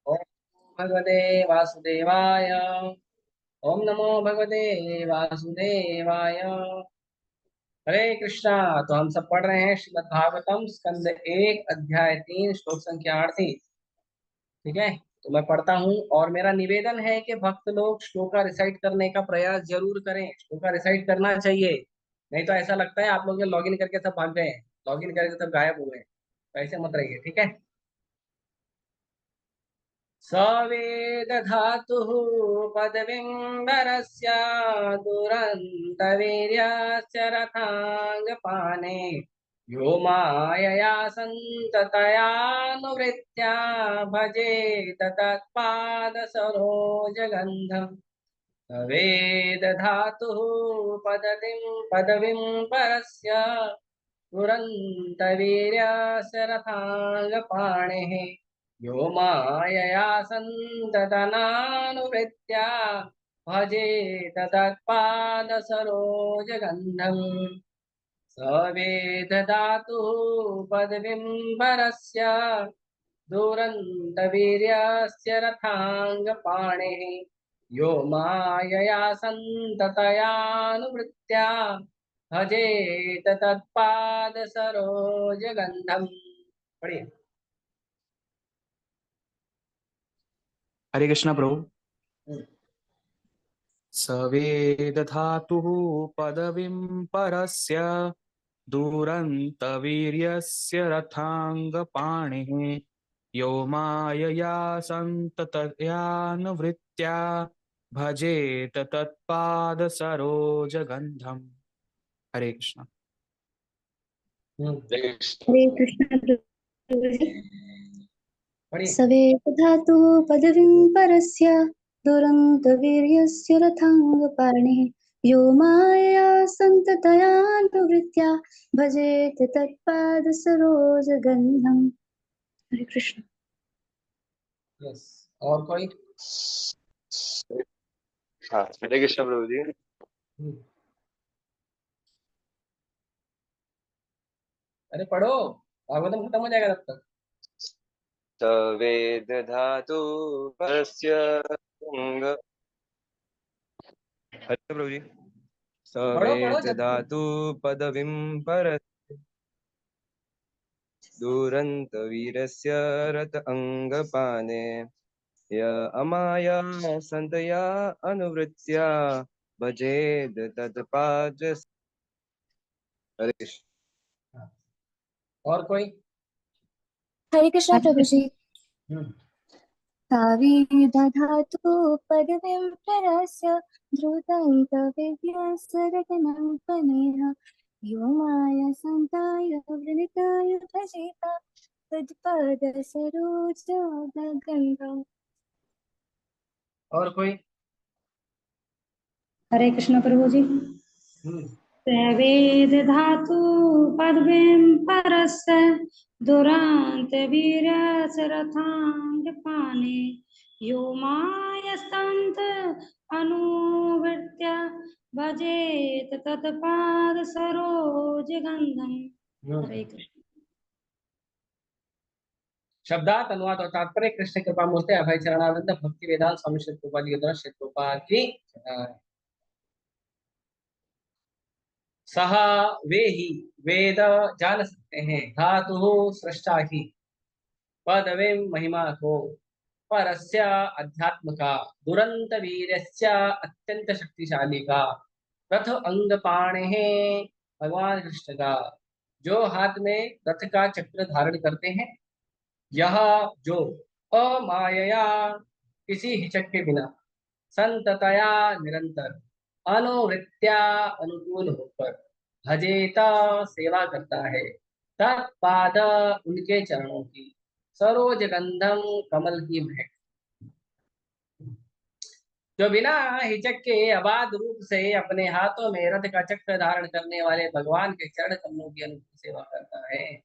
ओम भगवते वासुदेवाय। ओम नमो भगवते वासुदेवाय। हरे कृष्णा। तो हम सब पढ़ रहे हैं श्रीमद् भागवतम स्कंद 1 अध्याय 3 श्लोक संख्या 38। ठीक है, तो मैं पढ़ता हूँ और मेरा निवेदन है कि भक्त लोग श्लोका रिसाइट करने का प्रयास जरूर करें। श्लोका रिसाइट करना चाहिए, नहीं तो ऐसा लगता है आप लोग लॉग इन करके सब भाग गए हैं, लॉग इन करके सब गायब हुए हैं। तो ऐसे मत रहिए, ठीक है। सवेदधातुः पदविम्बरस्य दुरन्तवीर्यस्य रथाङ्गपाणे यो मायया सन्ततयानुवृत्त्या भजेत तत्पादसरोजगन्धम्। सवेदधातुः पदविम्बरस्य दुरन्तवीर्यस्य रथाङ्गपाणिः यो मायया सन्ततनानुवृत्त्या भजेत तत्पादसरोजगन्धम्। स वेदधातुः पदविम्बरस्य दुरन्तवीर्यस्य रथाङ्गपाणिः यो मायया सन्ततयानुवृत्त्या भजेत तत्पादसरोजगन्धम्। पढ़िए। हरे कृष्णा प्रभु। हम्म। सवेदधातुः पदवीं परस्य दुरन्तवीर्यस्य रथाङ्गपाणिः यो मायया सन्ततयानुवृत्त्या भजेत तत्पादसरोजगन्धम्। हरे कृष्णा। हरे कृष्ण प्रभु जी। पढ़िए। सवेदधातुः पदवीं परस्य दुरन्तवीर्यस्य रथाङ्गपाणिः यो मायया सन्ततयानुवृत्त्या भजेत तत्पादसरोजगन्धम्। हरे कृष्ण। यस, और कोई? हाँ, हरे कृष्ण प्रभु जी। अरे पढ़ो, भागवतम खत्म हो जाएगा तब तक। सवेद धातु परस्य अंग। हरे प्रभु जी। पढ़ो पढ़ो सवेद जल्दी। धातु पदवीं परस्य दुरंत वीरस्य रत अंगपाने य अमाया संतया अनुवृत्त्या भजेद तत्पाद। हरे कृष्ण। और कोई? हरे कृष्ण प्रभु जी। हम्म। सवेदधातुः पदवीं परस्य द्रुतन्तविद्यस्य रटनपनेन यो माया सन्ताय वृणिताय भजेत तत्पदसरोजगन्धम्। और कोई? हरे कृष्ण प्रभु जी। सवेद धातु पदवीं परस्य दुरांत वीर्यस्य रथाङ्गपाणे यो मायस्तन्त अनुवृत्त्या भजेत तत्पाद सरोजगन्धम्। हरे कृष्ण। शब्दार्थ, अनुवाद और तात्पर्य कृष्ण कृपा मूर्ति अभय चरणानंद भक्ति वेदांत स्वामी श्री कृपा जी द्वारा श्री कृपा की जय। सह वे ही वेद जान सकते हैं, धातु सृष्टा ही, पदवे महिमा को, परस्य अध्यात्म का, दुरंत वीरस्य अत्यंत शक्तिशाली का, रथ अंग पाणे है भगवान कृष्ण का, जो हाथ में रथ का चक्र धारण करते हैं। यह जो अमायया किसी हिचक के बिना, संततया निरंतर, अनुवृत्त्या अनुकूल होकर, भजेता सेवा करता है, तत्पाद उनके चरणों की, सरोज गंधम कमल की महक। जो बिना हिचक के अबाध रूप से अपने हाथों में रथ का चक्र धारण करने वाले भगवान के चरण कमलों की अनुकूल सेवा करता है,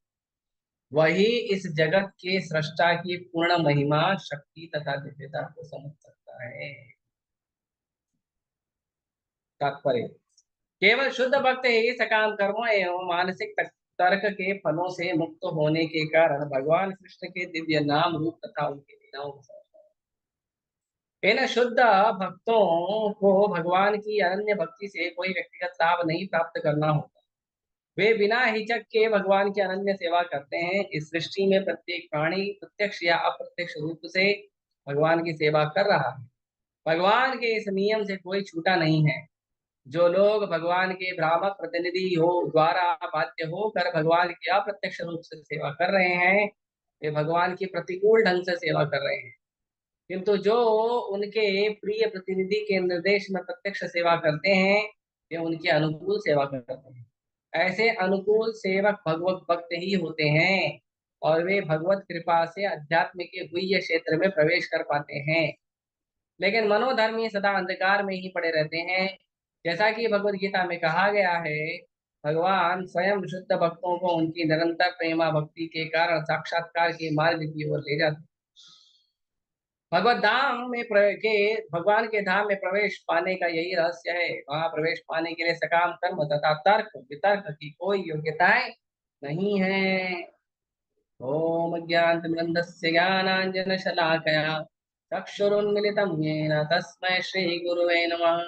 वही इस जगत के सृष्टा की पूर्ण महिमा, शक्ति तथा दिव्यता को समझ सकता है। तात्पर्य: केवल शुद्ध भक्त ही सकाम कर्मों एवं मानसिक तर्क के फलों से मुक्त होने के कारण भगवान कृष्ण के दिव्य नाम रूप तथा उनकी लीलाओं को समझता है। इन शुद्ध भक्तों को भगवान की अनन्य भक्ति से कोई व्यक्तिगत लाभ नहीं प्राप्त करना होता। वे बिना हिचक के भगवान की अनन्य सेवा करते हैं। इस सृष्टि में प्रत्येक प्राणी प्रत्यक्ष या अप्रत्यक्ष रूप से भगवान की सेवा कर रहा है। भगवान के इस नियम से कोई छूटा नहीं है। जो लोग भगवान के भ्रामक प्रतिनिधि हो द्वारा बाध्य होकर भगवान की अप्रत्यक्ष रूप से सेवा कर रहे हैं, वे भगवान की प्रतिकूल ढंग से सेवा कर रहे हैं। किंतु जो उनके प्रिय प्रतिनिधि के निर्देश में प्रत्यक्ष सेवा करते हैं, वे उनकी अनुकूल सेवा करते हैं। ऐसे अनुकूल सेवक भगवत भक्त ही होते हैं और वे भगवत कृपा से अध्यात्म के गुह्य क्षेत्र में प्रवेश कर पाते हैं। लेकिन मनोधर्मी सदा अंधकार में ही पड़े रहते हैं। जैसा कि भगवत गीता में कहा गया है, भगवान स्वयं शुद्ध भक्तों को उनकी निरंतर प्रेमा भक्ति के कारण साक्षात्कार के मार्ग की ओर ले जाते हैं। भगवान के धाम में प्रवेश पाने का यही रहस्य है। वहां प्रवेश पाने के लिए सकाम कर्म तथा तर्क वितर्क की कोई योग्यताएं नहीं है। ओम ज्ञानतिमिरन्धस्य ज्ञानाञ्जनशलाकया चक्षुरुन्मिलितं येन तस्मै श्रीगुरुवे नमः।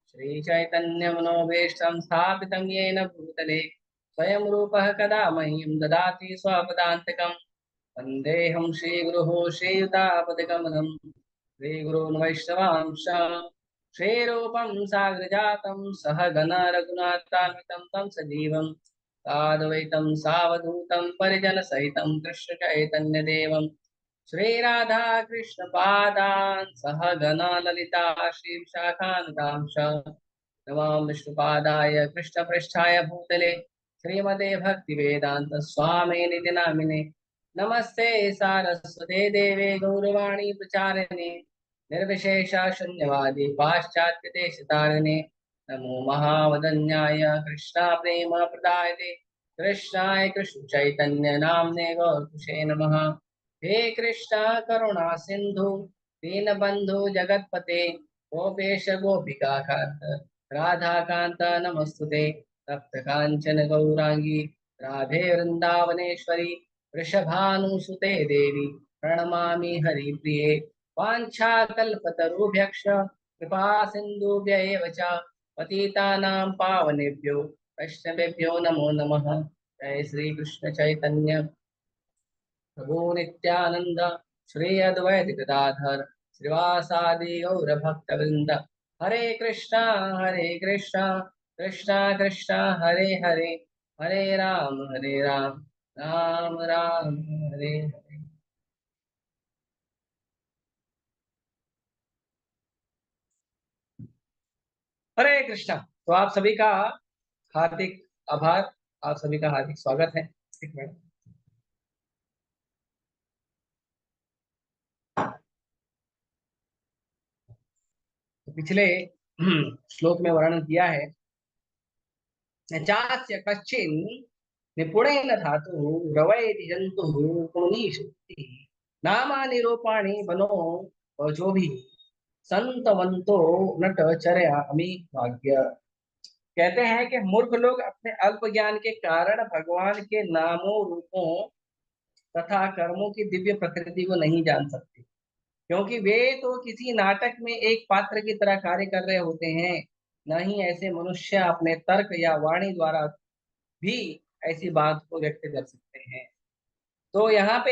श्रीचैतन्यमनोभीष्टं स्थापितं येन भूतले स्वयं रूपः कदा मह्यं ददाति स्वपदान्तिकम्। वन्देऽहं श्रीगुरुः श्रीयुतापदकमलं श्रीगुरून् वैष्णवांश श्रीरूपं साग्रजातं सहगण रघुनाथान्वितं तं सजीवं साद्वैतं सावधूतं परिजनसहितं कृष्णचैतन्यदेवं श्रीराधा कृष्णपादान् सहगण ललिता श्रीविशाखान्वितांश नमामि विष्णुपादाय कृष्णपृष्ठाय भूतले श्रीमते भक्तिवेदान्त स्वामिनिति नामिने। नमस्ते सारस्वते देवे गौरवाणी प्रचारिणे निर्विशेष शून्यवादी पाश्चात्य देशतारिणे। नमो महावदन्याय कृष्णा प्रेम प्रदायते कृष्णाय कृष्ण चैतन्य नामने गौरकुशे नमः। हे कृष्णा करुणा सिंधु दीनबंधु जगतपते गोपेश गोपिका कांत राधा कांत नमस्तुते। तप्त कांचन गौरांगी राधे वृंदावनेश्वरी वृषभानुसुते देवी प्रणमामि हरिप्रिये। वाञ्छाकल्पतरुभ्यश्च कृपा सिन्धुभ्य एव च पतितानां पावनेभ्यो वैष्णवेभ्यो नमो नमः। जय श्री कृष्ण चैतन्य प्रभु नित्यानंद श्री अद्वैत गदाधर श्रीवासादि गौर भक्तवृंद। हरे कृष्णा कृष्णा कृष्णा हरे हरे हरे राम राम राम हरे हरे। हरे कृष्णा। तो आप सभी का हार्दिक आभार, आप सभी का हार्दिक स्वागत है। एक मिनट। तो पिछले श्लोक में वर्णन किया है, चास्य कश्चिन निपुणेन धातु रवैति जंतु पुनीशुक्ति नामानि रूपाणि बनो जो भी संतवंतो नट चरयामि भाग्य। कहते हैं कि मूर्ख लोग अपने अल्प ज्ञान के कारण भगवान के नामों रूपों तथा कर्मों की दिव्य प्रकृति को नहीं जान सकते, क्योंकि वे तो किसी नाटक में एक पात्र की तरह कार्य कर रहे होते हैं। न ही ऐसे मनुष्य अपने तर्क या वाणी द्वारा भी ऐसी बात को व्यक्त कर सकते हैं। तो यहाँ पे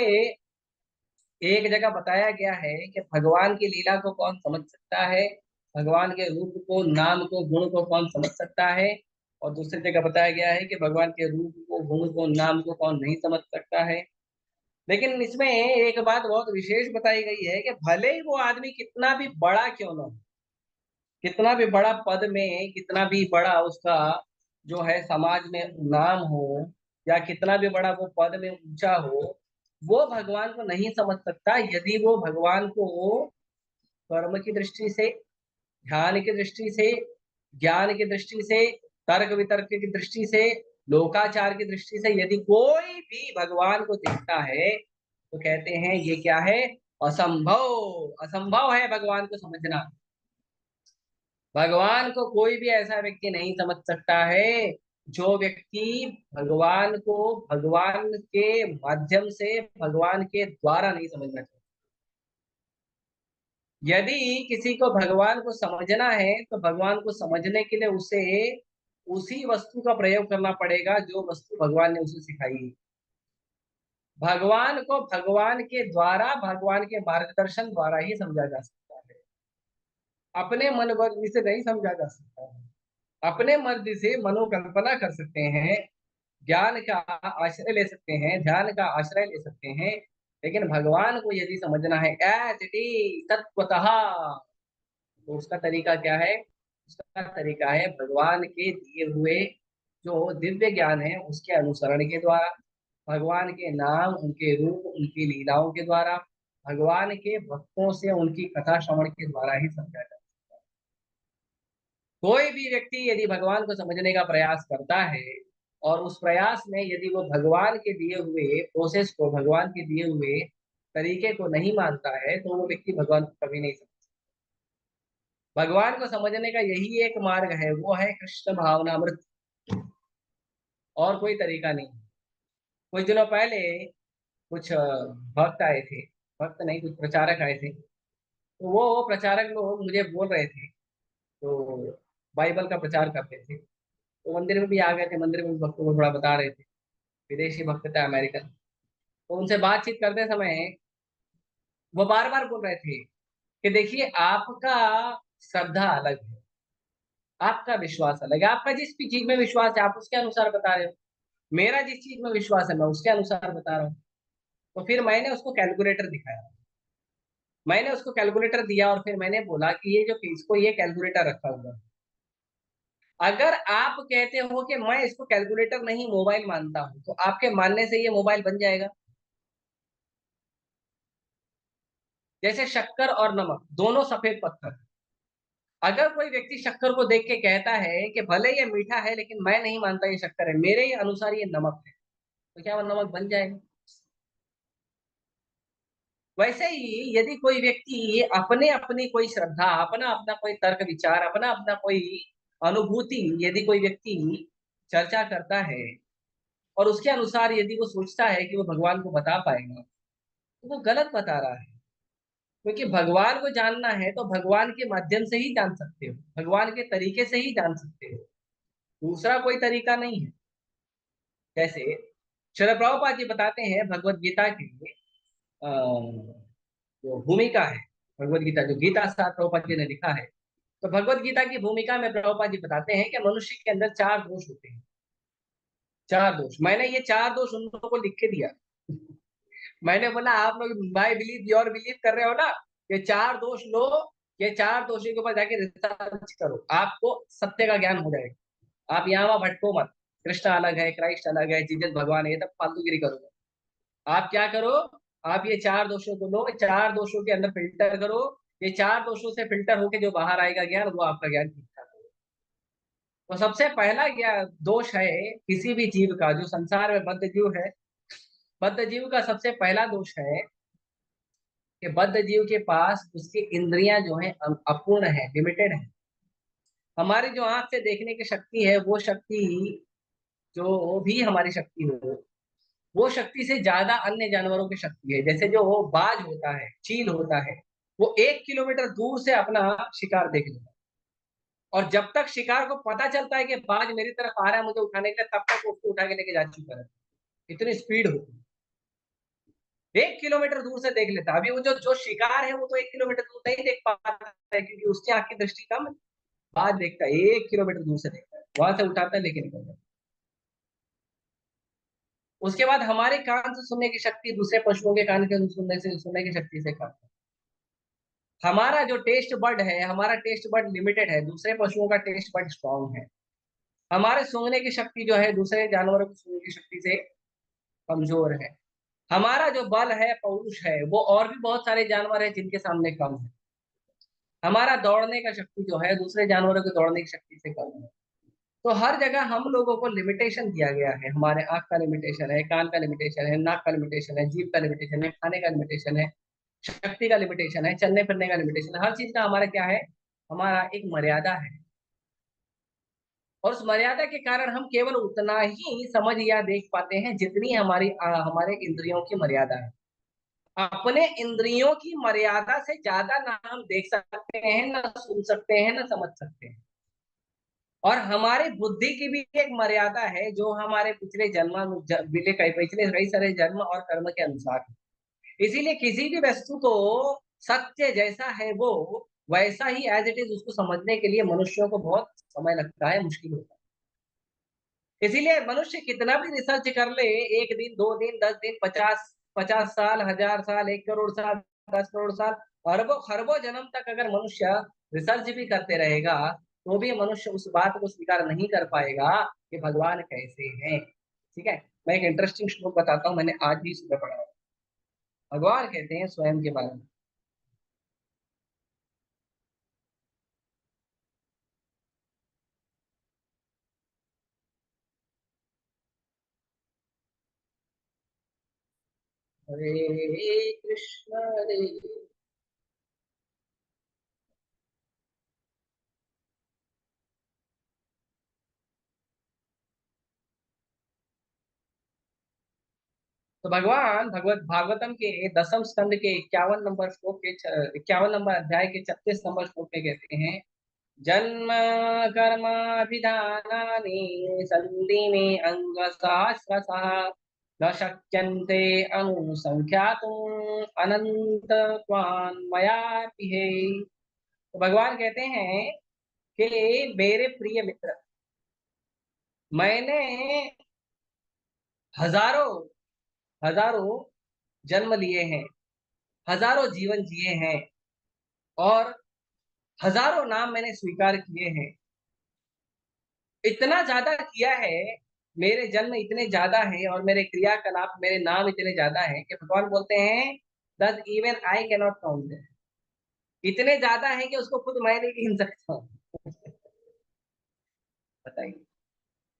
एक जगह बताया गया है कि भगवान की लीला को कौन समझ सकता है, भगवान के रूप को, नाम को, गुण को कौन समझ सकता है। और दूसरी जगह बताया गया है कि भगवान के रूप को, गुण को, नाम को कौन नहीं समझ सकता है। लेकिन इसमें एक बात बहुत विशेष बताई गई है कि भले ही वो आदमी कितना भी बड़ा क्यों ना हो, कितना भी बड़ा पद में, कितना भी बड़ा उसका जो है समाज में नाम हो, या कितना भी बड़ा वो पद में ऊंचा हो, वो भगवान को नहीं समझ सकता यदि वो भगवान को कर्म की दृष्टि से, ध्यान की दृष्टि से, ज्ञान की दृष्टि से, तर्क वितर्क की दृष्टि से, लोकाचार की दृष्टि से यदि कोई भी भगवान को देखता है तो कहते हैं ये क्या है, असंभव। असंभव है भगवान को समझना। भगवान को कोई भी ऐसा व्यक्ति नहीं समझ सकता है जो व्यक्ति भगवान को भगवान के माध्यम से, भगवान के द्वारा नहीं समझना चाहता। यदि किसी को भगवान को समझना है तो भगवान को समझने के लिए उसे उसी वस्तु का प्रयोग करना पड़ेगा जो वस्तु भगवान ने उसे सिखाई है। भगवान को भगवान के द्वारा, भगवान के मार्गदर्शन द्वारा ही समझा जा सकता है। अपने मन मर्जी से नहीं समझा जा सकता है। अपने मर्जी से मनोकल्पना कर सकते हैं, ज्ञान का आश्रय ले सकते हैं, ध्यान का आश्रय ले सकते हैं, लेकिन भगवान को यदि समझना है एज इट इज तत्वतः, तो उसका तरीका क्या है? उसका तरीका है भगवान के दिए हुए जो दिव्य ज्ञान है उसके अनुसरण के द्वारा, भगवान के नाम, उनके रूप, उनकी लीलाओं के द्वारा, भगवान के भक्तों से उनकी कथा श्रवण के द्वारा ही समझा जाता है। कोई भी व्यक्ति यदि भगवान को समझने का प्रयास करता है और उस प्रयास में यदि वो भगवान के दिए हुए प्रोसेस को, भगवान के दिए हुए तरीके को नहीं मानता है, तो वो व्यक्ति भगवान को कभी नहीं समझ। भगवान को समझने का यही एक मार्ग है, वो है कृष्ण भावनामृत, और कोई तरीका नहीं। कुछ दिनों पहले कुछ भक्त आए थे, भक्त नहीं, कुछ प्रचारक आए थे। तो वो प्रचारक लोग मुझे बोल रहे थे, तो बाइबल का प्रचार करते थे, तो मंदिर में भी आ गए थे, मंदिर में भी भक्तों को थोड़ा बता रहे थे। विदेशी भक्त थे, अमेरिकन। तो उनसे बातचीत करते समय वो बार बार बोल रहे थे कि देखिए, आपका श्रद्धा अलग है, आपका विश्वास अलग है, आपका जिस भी चीज में विश्वास है आप उसके अनुसार बता रहे हो, मेरा जिस चीज में विश्वास है मैं उसके अनुसार बता रहा हूँ। तो फिर मैंने उसको कैलकुलेटर दिखाया, मैंने उसको कैलकुलेटर दिया और फिर मैंने बोला कि ये जो इसको ये कैलकुलेटर रखा हुआ है, अगर आप कहते हो कि मैं इसको कैलकुलेटर नहीं मोबाइल मानता हूं, तो आपके मानने से ये मोबाइल बन जाएगा। जैसे शक्कर और नमक दोनों सफेद पत्थर, अगर कोई व्यक्ति शक्कर को देख के कहता है कि भले ये मीठा है लेकिन मैं नहीं मानता ये शक्कर है, मेरे ही अनुसार ये नमक है, तो क्या वो नमक बन जाएगा? वैसे ही यदि कोई व्यक्ति अपने अपनी कोई श्रद्धा, अपना अपना कोई तर्क विचार, अपना अपना कोई अनुभूति यदि कोई व्यक्ति चर्चा करता है और उसके अनुसार यदि वो सोचता है कि वो भगवान को बता पाएगा, तो वो गलत बता रहा है। क्योंकि भगवान को जानना है तो भगवान के माध्यम से ही जान सकते हो, भगवान के तरीके से ही जान सकते हो, दूसरा कोई तरीका नहीं है। जैसे श्रील प्रभुपाद जी बताते हैं भगवत गीता की जो भूमिका है, भगवत गीता जो गीता सार प्रभुपाद जी ने लिखा है, तो भगवत गीता की भूमिका में प्रभुपाद जी बताते हैं कि मनुष्य के अंदर 4 दोष होते हैं। 4 दोष, मैंने ये 4 दोष उन लोगों को लिख के दिया। मैंने बोला आप लोग माय बिलीव योर बिलीव कर रहे हो ना, ये 4 दोष लो, ये 4 दोषों के ऊपर जाके रिसर्च करो, आपको सत्य का ज्ञान हो जाएगा। आप यहाँ वहाँ भटको मत, कृष्ण अलग है, क्राइस्ट अलग है, जीसस भगवान है, ये सब फालतूगिरी करो। आप क्या करो, आप ये 4 दोषों को लो, 4 दोषों के अंदर फिल्टर करो, ये 4 दोषों से फिल्टर होके जो बाहर आएगा ज्ञान, वो आपका ज्ञान ठीक ठाक होगा। तो सबसे पहला क्या दोष है किसी भी जीव का, जो संसार में बद्ध जीव है, बद्ध जीव का सबसे पहला दोष है कि बद्ध जीव के पास उसकी इंद्रियां जो है अपूर्ण है, लिमिटेड है। हमारी जो आंख से देखने की शक्ति है, वो शक्ति जो भी हमारी शक्ति हो, वो शक्ति से ज्यादा अन्य जानवरों की शक्ति है। जैसे जो वो बाज होता है, चील होता है, वो 1 किलोमीटर दूर से अपना शिकार देख लेता है, और जब तक शिकार को पता चलता है कि बाज मेरी तरफ आ रहा है मुझे उठाने के लिए, तब तक वो उसको उठा के लेके जा चुका है। इतनी स्पीड होती है, 1 किलोमीटर दूर से देख लेता है। अभी वो जो जो शिकार है वो तो 1 किलोमीटर दूर नहीं देख पाता है, क्योंकि उसकी आंख की दृष्टि कम है। बाज देखता है, 1 किलोमीटर दूर से देखता है, वहां से उठाता है लेके निकल जाता है। उसके बाद हमारे कान से सुनने की शक्ति दूसरे पशुओं के कान के सुनने की शक्ति से कम है। हमारा जो टेस्ट बड है, हमारा टेस्ट बड लिमिटेड है, दूसरे पशुओं का टेस्ट बड स्ट्रांग है। हमारे सूंघने की शक्ति जो है दूसरे जानवरों की सूंघने की शक्ति से कमजोर है। हमारा जो बल है, पौरुष है, वो और भी बहुत सारे जानवर है जिनके सामने कम है। हमारा दौड़ने का शक्ति जो है दूसरे जानवरों के दौड़ने की शक्ति से कम है। तो हर जगह हम लोगों को लिमिटेशन दिया गया है। हमारे आंख का लिमिटेशन है, कान का लिमिटेशन है, नाक का लिमिटेशन है, जीभ का लिमिटेशन है, खाने का लिमिटेशन है, शक्ति का लिमिटेशन है, चलने फिरने का लिमिटेशन है। हर चीज का हमारा क्या है, हमारा एक मर्यादा है। और उस मर्यादा के कारण हम केवल उतना ही समझ या देख पाते हैं जितनी हमारे इंद्रियों की मर्यादा है। अपने इंद्रियों की मर्यादा से ज्यादा ना हम देख सकते हैं, ना सुन सकते हैं, ना समझ सकते हैं। और हमारी बुद्धि की भी एक मर्यादा है जो हमारे पिछले पिछले कई सारे जन्म और कर्म के अनुसार है। इसीलिए किसी भी वस्तु को सत्य जैसा है वो वैसा ही एज इट इज उसको समझने के लिए मनुष्यों को बहुत समय लगता है, मुश्किल होता है। इसीलिए मनुष्य कितना भी रिसर्च कर ले, 1 दिन 2 दिन 10 दिन 50 50 साल 1000 साल 1 करोड़ साल 10 करोड़ साल अरबों खरबों जन्म तक अगर मनुष्य रिसर्च भी करते रहेगा तो भी मनुष्य उस बात को स्वीकार नहीं कर पाएगा कि भगवान कैसे हैं। ठीक है, मैं एक इंटरेस्टिंग श्लोक बताता हूँ, मैंने आज भी सुबह पढ़ा। भगवान कहते हैं स्वयं के बारे में, हरे कृष्ण हरे। तो भगवान भगवत भागवतम के 10वें स्कंद के 51 नंबर अध्याय के 36 नंबर श्लोक में कहते हैं, जन्म कर्माभिधानानि सन्धि अंग सहस्रशः न शक्यन्ते अनुसंख्यातुम् अनंतत्वान् मयार्पिहे। तो भगवान कहते हैं कि मेरे प्रिय मित्र, मैंने हजारों हजारों जन्म लिए हैं, हजारों जीवन जिए हैं और हजारों नाम मैंने स्वीकार किए हैं। इतना ज्यादा किया है, मेरे जन्म इतने ज्यादा है और मेरे क्रियाकलाप मेरे नाम इतने ज्यादा है कि भगवान बोलते हैं that even I can not count. इतने ज्यादा है कि उसको खुद मैं नहीं गिन सकता हूँ। बताइए,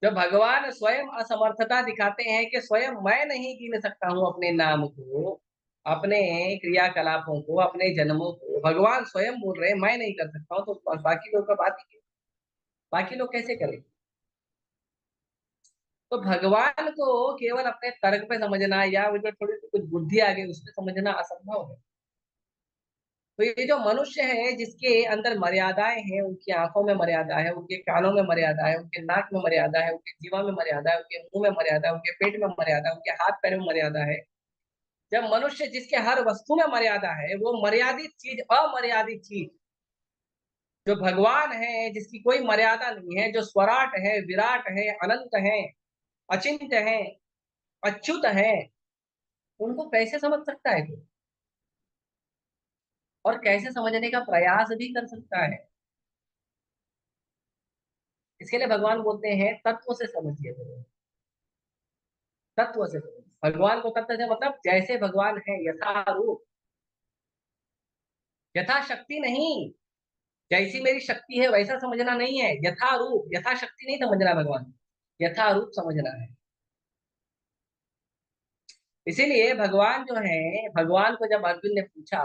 जब भगवान स्वयं असमर्थता दिखाते हैं कि स्वयं मैं नहीं गिन सकता हूँ अपने नाम को, अपने क्रियाकलापों को, अपने जन्मों को, भगवान स्वयं बोल रहे हैं मैं नहीं कर सकता हूँ, तो बाकी लोग का बात ही क्या? बाकी लोग कैसे करें? तो भगवान को केवल अपने तर्क पे समझना या वो जो थोड़ी सी कुछ बुद्धि आ गई उसमें समझना असंभव है। तो ये जो मनुष्य है जिसके अंदर मर्यादाएं हैं, उनकी आंखों में मर्यादा है, उनके कानों में मर्यादा है, उनके नाक में मर्यादा है, उनके जीवा में मर्यादा है, उनके मुंह में मर्यादा है, उनके पेट में मर्यादा है, उनके हाथ पैर में मर्यादा है। जब मनुष्य जिसके हर वस्तु में मर्यादा है, वो मर्यादित चीज अमर्यादित चीज जो भगवान है जिसकी कोई मर्यादा नहीं है, जो स्वराट है, विराट है, अनंत है, अचिंत्य है, अच्युत है, उनको कैसे समझ सकता है कोई? और कैसे समझने का प्रयास भी कर सकता है? इसके लिए भगवान बोलते हैं तत्व से समझिए भगवान, तत्व से समझिए भगवान को। तत्व से मतलब जैसे भगवान है यथारूप, यथाशक्ति नहीं। जैसी मेरी शक्ति है वैसा समझना नहीं है, यथारूप, यथाशक्ति नहीं समझना, भगवान यथारूप समझना है। इसीलिए भगवान जो है, भगवान को जब अर्जुन ने पूछा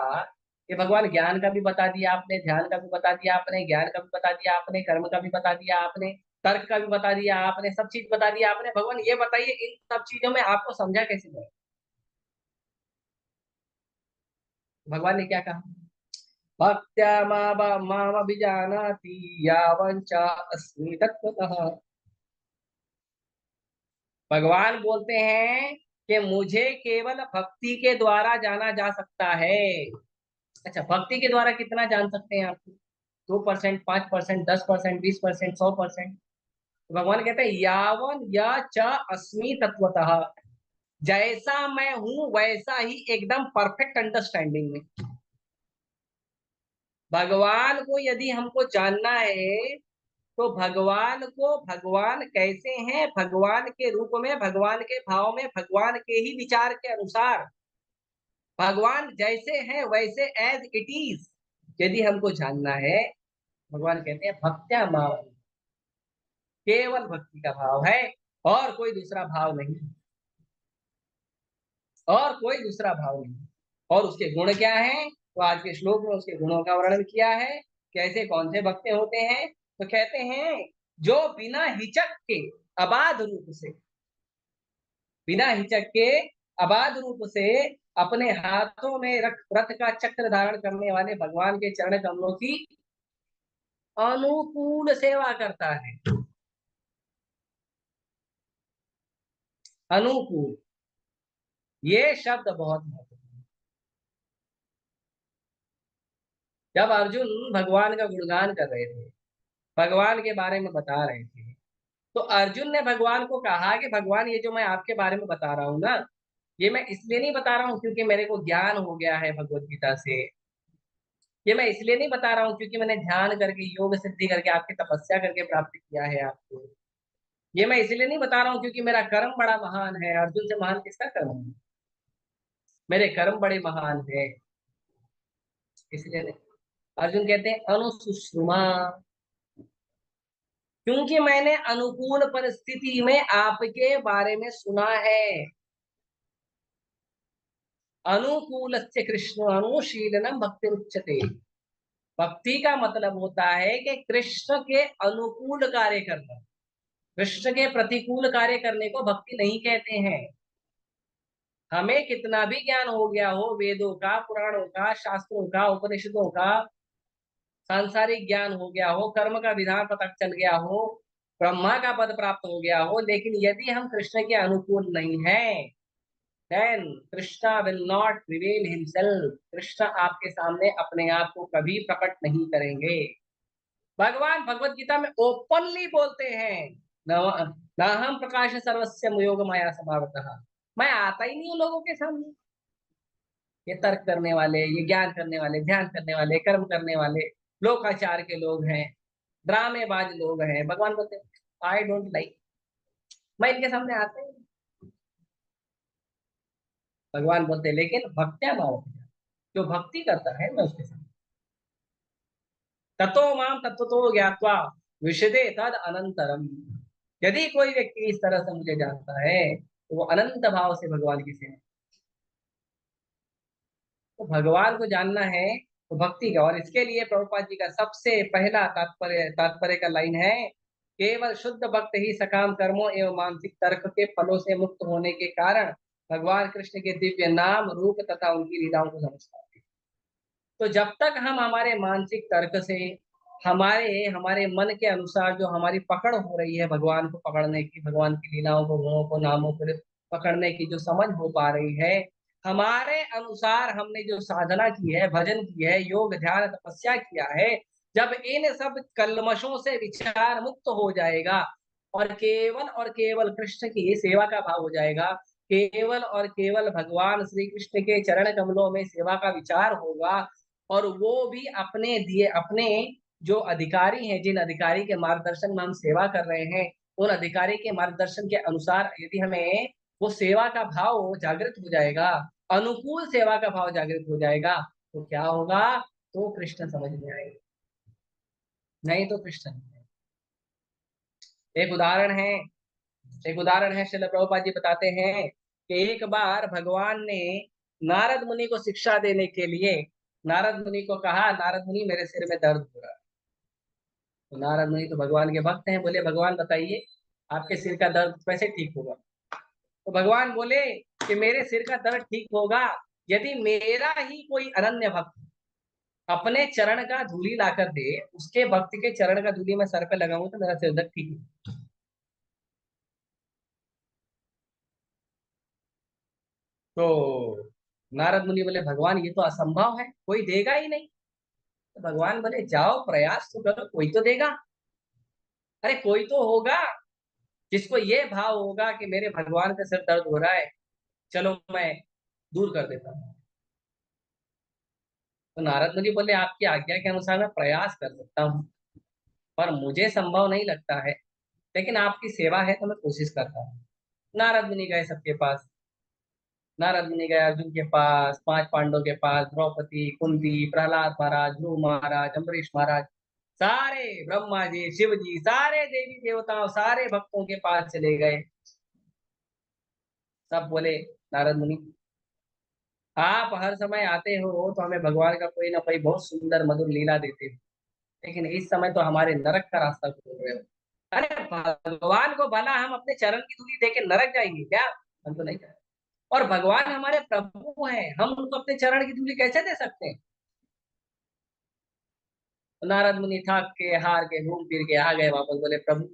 कि भगवान ज्ञान का भी बता दिया आपने, ध्यान का भी बता दिया आपने, ज्ञान का भी बता दिया आपने, कर्म का भी बता दिया आपने, तर्क का भी बता दिया आपने, सब चीज बता दिया आपने, भगवान ये बताइए इन सब चीजों में आपको समझा कैसे जाए? भगवान ने क्या कहा? भक्त्या मामभिजानाति यावञ्च अस्मि तत्त्वतः। भगवान बोलते हैं कि मुझे केवल भक्ति के द्वारा जाना जा सकता है। अच्छा, भक्ति के द्वारा कितना जान सकते हैं आप? 2%, 5%, 10%, 20%, 100%? भगवान कहते हैं यावन या च अस्मि तत्वतः, जैसा मैं हूं वैसा ही एकदम परफेक्ट अंडरस्टैंडिंग में। भगवान को यदि हमको जानना है तो भगवान को, भगवान कैसे हैं, भगवान के रूप में, भगवान के भाव में, भगवान के ही विचार के अनुसार, भगवान जैसे हैं वैसे एज इट इज यदि हमको जानना है, भगवान कहते हैं भक्त्या माम, केवल भक्ति का भाव है और कोई दूसरा भाव नहीं, और कोई दूसरा भाव नहीं। और उसके गुण क्या है? तो आज के श्लोक में उसके गुणों का वर्णन किया है। कैसे कौन से भक्त होते हैं? तो कहते हैं जो बिना हिचक के अबाध रूप से, बिना हिचक के अबाध रूप से अपने हाथों में रथ का चक्र धारण करने वाले भगवान के चरण कमलों की अनुकूल सेवा करता है। अनुकूल, ये शब्द बहुत महत्वपूर्ण है। जब अर्जुन भगवान का गुणगान कर रहे थे, भगवान के बारे में बता रहे थे, तो अर्जुन ने भगवान को कहा कि भगवान ये जो मैं आपके बारे में बता रहा हूं ना, ये मैं इसलिए नहीं बता रहा हूँ क्योंकि मेरे को ज्ञान हो गया है भगवत गीता से। ये मैं इसलिए नहीं बता रहा हूँ क्योंकि मैंने ध्यान करके योग सिद्धि करके आपकी तपस्या करके प्राप्त किया है आपको। ये मैं इसलिए नहीं बता रहा हूँ क्योंकि मेरा कर्म बड़ा महान है। अर्जुन से महान किसका कर्म है? मेरे कर्म बड़े महान है, इसलिए नहीं। अर्जुन कहते हैं अनुसुश्रुमा, क्योंकि मैंने अनुकूल परिस्थिति में आपके बारे में सुना है। अनुकूलस्य कृष्ण अनुशीलनम भक्ति उच्यते। भक्ति का मतलब होता है कि कृष्ण के अनुकूल कार्य करना। कृष्ण के प्रतिकूल कार्य करने को भक्ति नहीं कहते हैं। हमें कितना भी ज्ञान हो गया हो, वेदों का, पुराणों का, शास्त्रों का, उपनिषदों का, सांसारिक ज्ञान हो गया हो, कर्म का विधान पता चल गया हो, ब्रह्मा का पद प्राप्त हो गया हो, लेकिन यदि हम कृष्ण के अनुकूल नहीं हैं, then Krishna will not reveal himself. Krishna आपके सामने अपने आप को कभी प्रकट नहीं करेंगे। भगवान भगवत गीता में ओपनली बोलते हैं, ना हम प्रकाश सर्वस्य योग माया समावतः। मैं आता ही नहीं हूँ लोगों के सामने। ये तर्क करने वाले, ये ज्ञान करने वाले, ध्यान करने वाले, कर्म करने वाले, लोकाचार के लोग हैं, ड्रामेबाज लोग हैं। भगवान बोलते आई डोंट लाइक, मैं इनके सामने आता ही नहीं। भगवान बोलते लेकिन भक्त्या माओ, जो भक्ति करता है मैं उसके सामने। ततो माम तत्वतो ज्ञात्वा विशदे तद अनंतरम। यदि कोई व्यक्ति इस तरह से मुझे जानता है तो वो अनंत भाव से भगवान की सेवा। तो भगवान को जानना है तो भक्ति का, और इसके लिए प्रभुपाद जी का सबसे पहला तात्पर्य का लाइन है, केवल शुद्ध भक्त ही सकाम कर्मों एवं मानसिक तर्क के फलों से मुक्त होने के कारण भगवान कृष्ण के दिव्य नाम, रूप तथा उनकी लीलाओं को समझता है। तो जब तक हम हमारे मानसिक तर्क से, हमारे हमारे मन के अनुसार जो हमारी पकड़ हो रही है भगवान को पकड़ने की, भगवान की लीलाओं को, गुणों को, नामों को पकड़ने की जो समझ हो पा रही है, हमारे अनुसार हमने जो साधना की है, भजन की है, योग ध्यान तपस्या किया है, जब इन सब कल्मशों से विचार मुक्त हो जाएगा और केवल कृष्ण की सेवा का भाव हो जाएगा, केवल और केवल भगवान श्री कृष्ण के चरण कमलों में सेवा का विचार होगा, और वो भी अपने दिए, अपने जो अधिकारी हैं, जिन अधिकारी के मार्गदर्शन में हम सेवा कर रहे हैं, उन अधिकारी के मार्गदर्शन के अनुसार यदि हमें वो सेवा का भाव जागृत हो जाएगा, अनुकूल सेवा का भाव जागृत हो जाएगा, तो क्या होगा? तो कृष्ण समझ में आएगा, नहीं तो कृष्ण नहीं। एक उदाहरण है श्रील प्रभुपाद जी बताते हैं कि एक बार भगवान ने नारद मुनि को शिक्षा देने के लिए नारद मुनि को कहा, नारद मुनि मेरे सिर में दर्द हो रहा है। तो नारद मुनि तो भगवान के भक्त हैं, बोले भगवान बताइए आपके सिर का दर्द कैसे ठीक होगा? तो भगवान बोले कि मेरे सिर का दर्द ठीक होगा यदि मेरा ही कोई अनन्य भक्त अपने चरण का धूली लाकर दे, उसके भक्त के चरण का धूली मैं सर पे लगाऊं तो मेरा सिर दर्द ठीक है। तो नारद मुनि बोले भगवान ये तो असंभव है, कोई देगा ही नहीं। तो भगवान बोले जाओ प्रयास तो करो, कोई तो देगा। अरे कोई तो होगा जिसको ये भाव होगा कि मेरे भगवान का सिर दर्द हो रहा है, चलो मैं दूर कर देता हूँ। तो नारद मुनि बोले आपकी आज्ञा के अनुसार मैं प्रयास कर सकता हूँ, पर मुझे संभव नहीं लगता है, लेकिन आपकी सेवा है तो मैं कोशिश करता हूँ। नारद मुनि गए सबके पास। नारद मुनि गए अर्जुन के पास, पांच पांडवों के पास, द्रौपदी, कुंती, प्रहलाद महाराज, ध्रुव महाराज, अम्बरीश महाराज, सारे ब्रह्मा जी, शिव जी, सारे देवी देवताओं, सारे भक्तों के पास चले गए। सब बोले नारद मुनि आप हर समय आते हो तो हमें भगवान का कोई ना कोई बहुत सुंदर मधुर लीला देते हो, लेकिन इस समय तो हमारे नरक का रास्ता खोल रहे हो। अरे भगवान को भला हम अपने चरण की धूली देके नरक जाएंगे क्या? हम तो नहीं जाएंगे। और भगवान हमारे प्रभु हैं, हम उनको अपने चरण की धूली कैसे दे सकते हैं? तो नारद मुनि थक के हार के घूम फिर के आ गए वापस, बोले प्रभु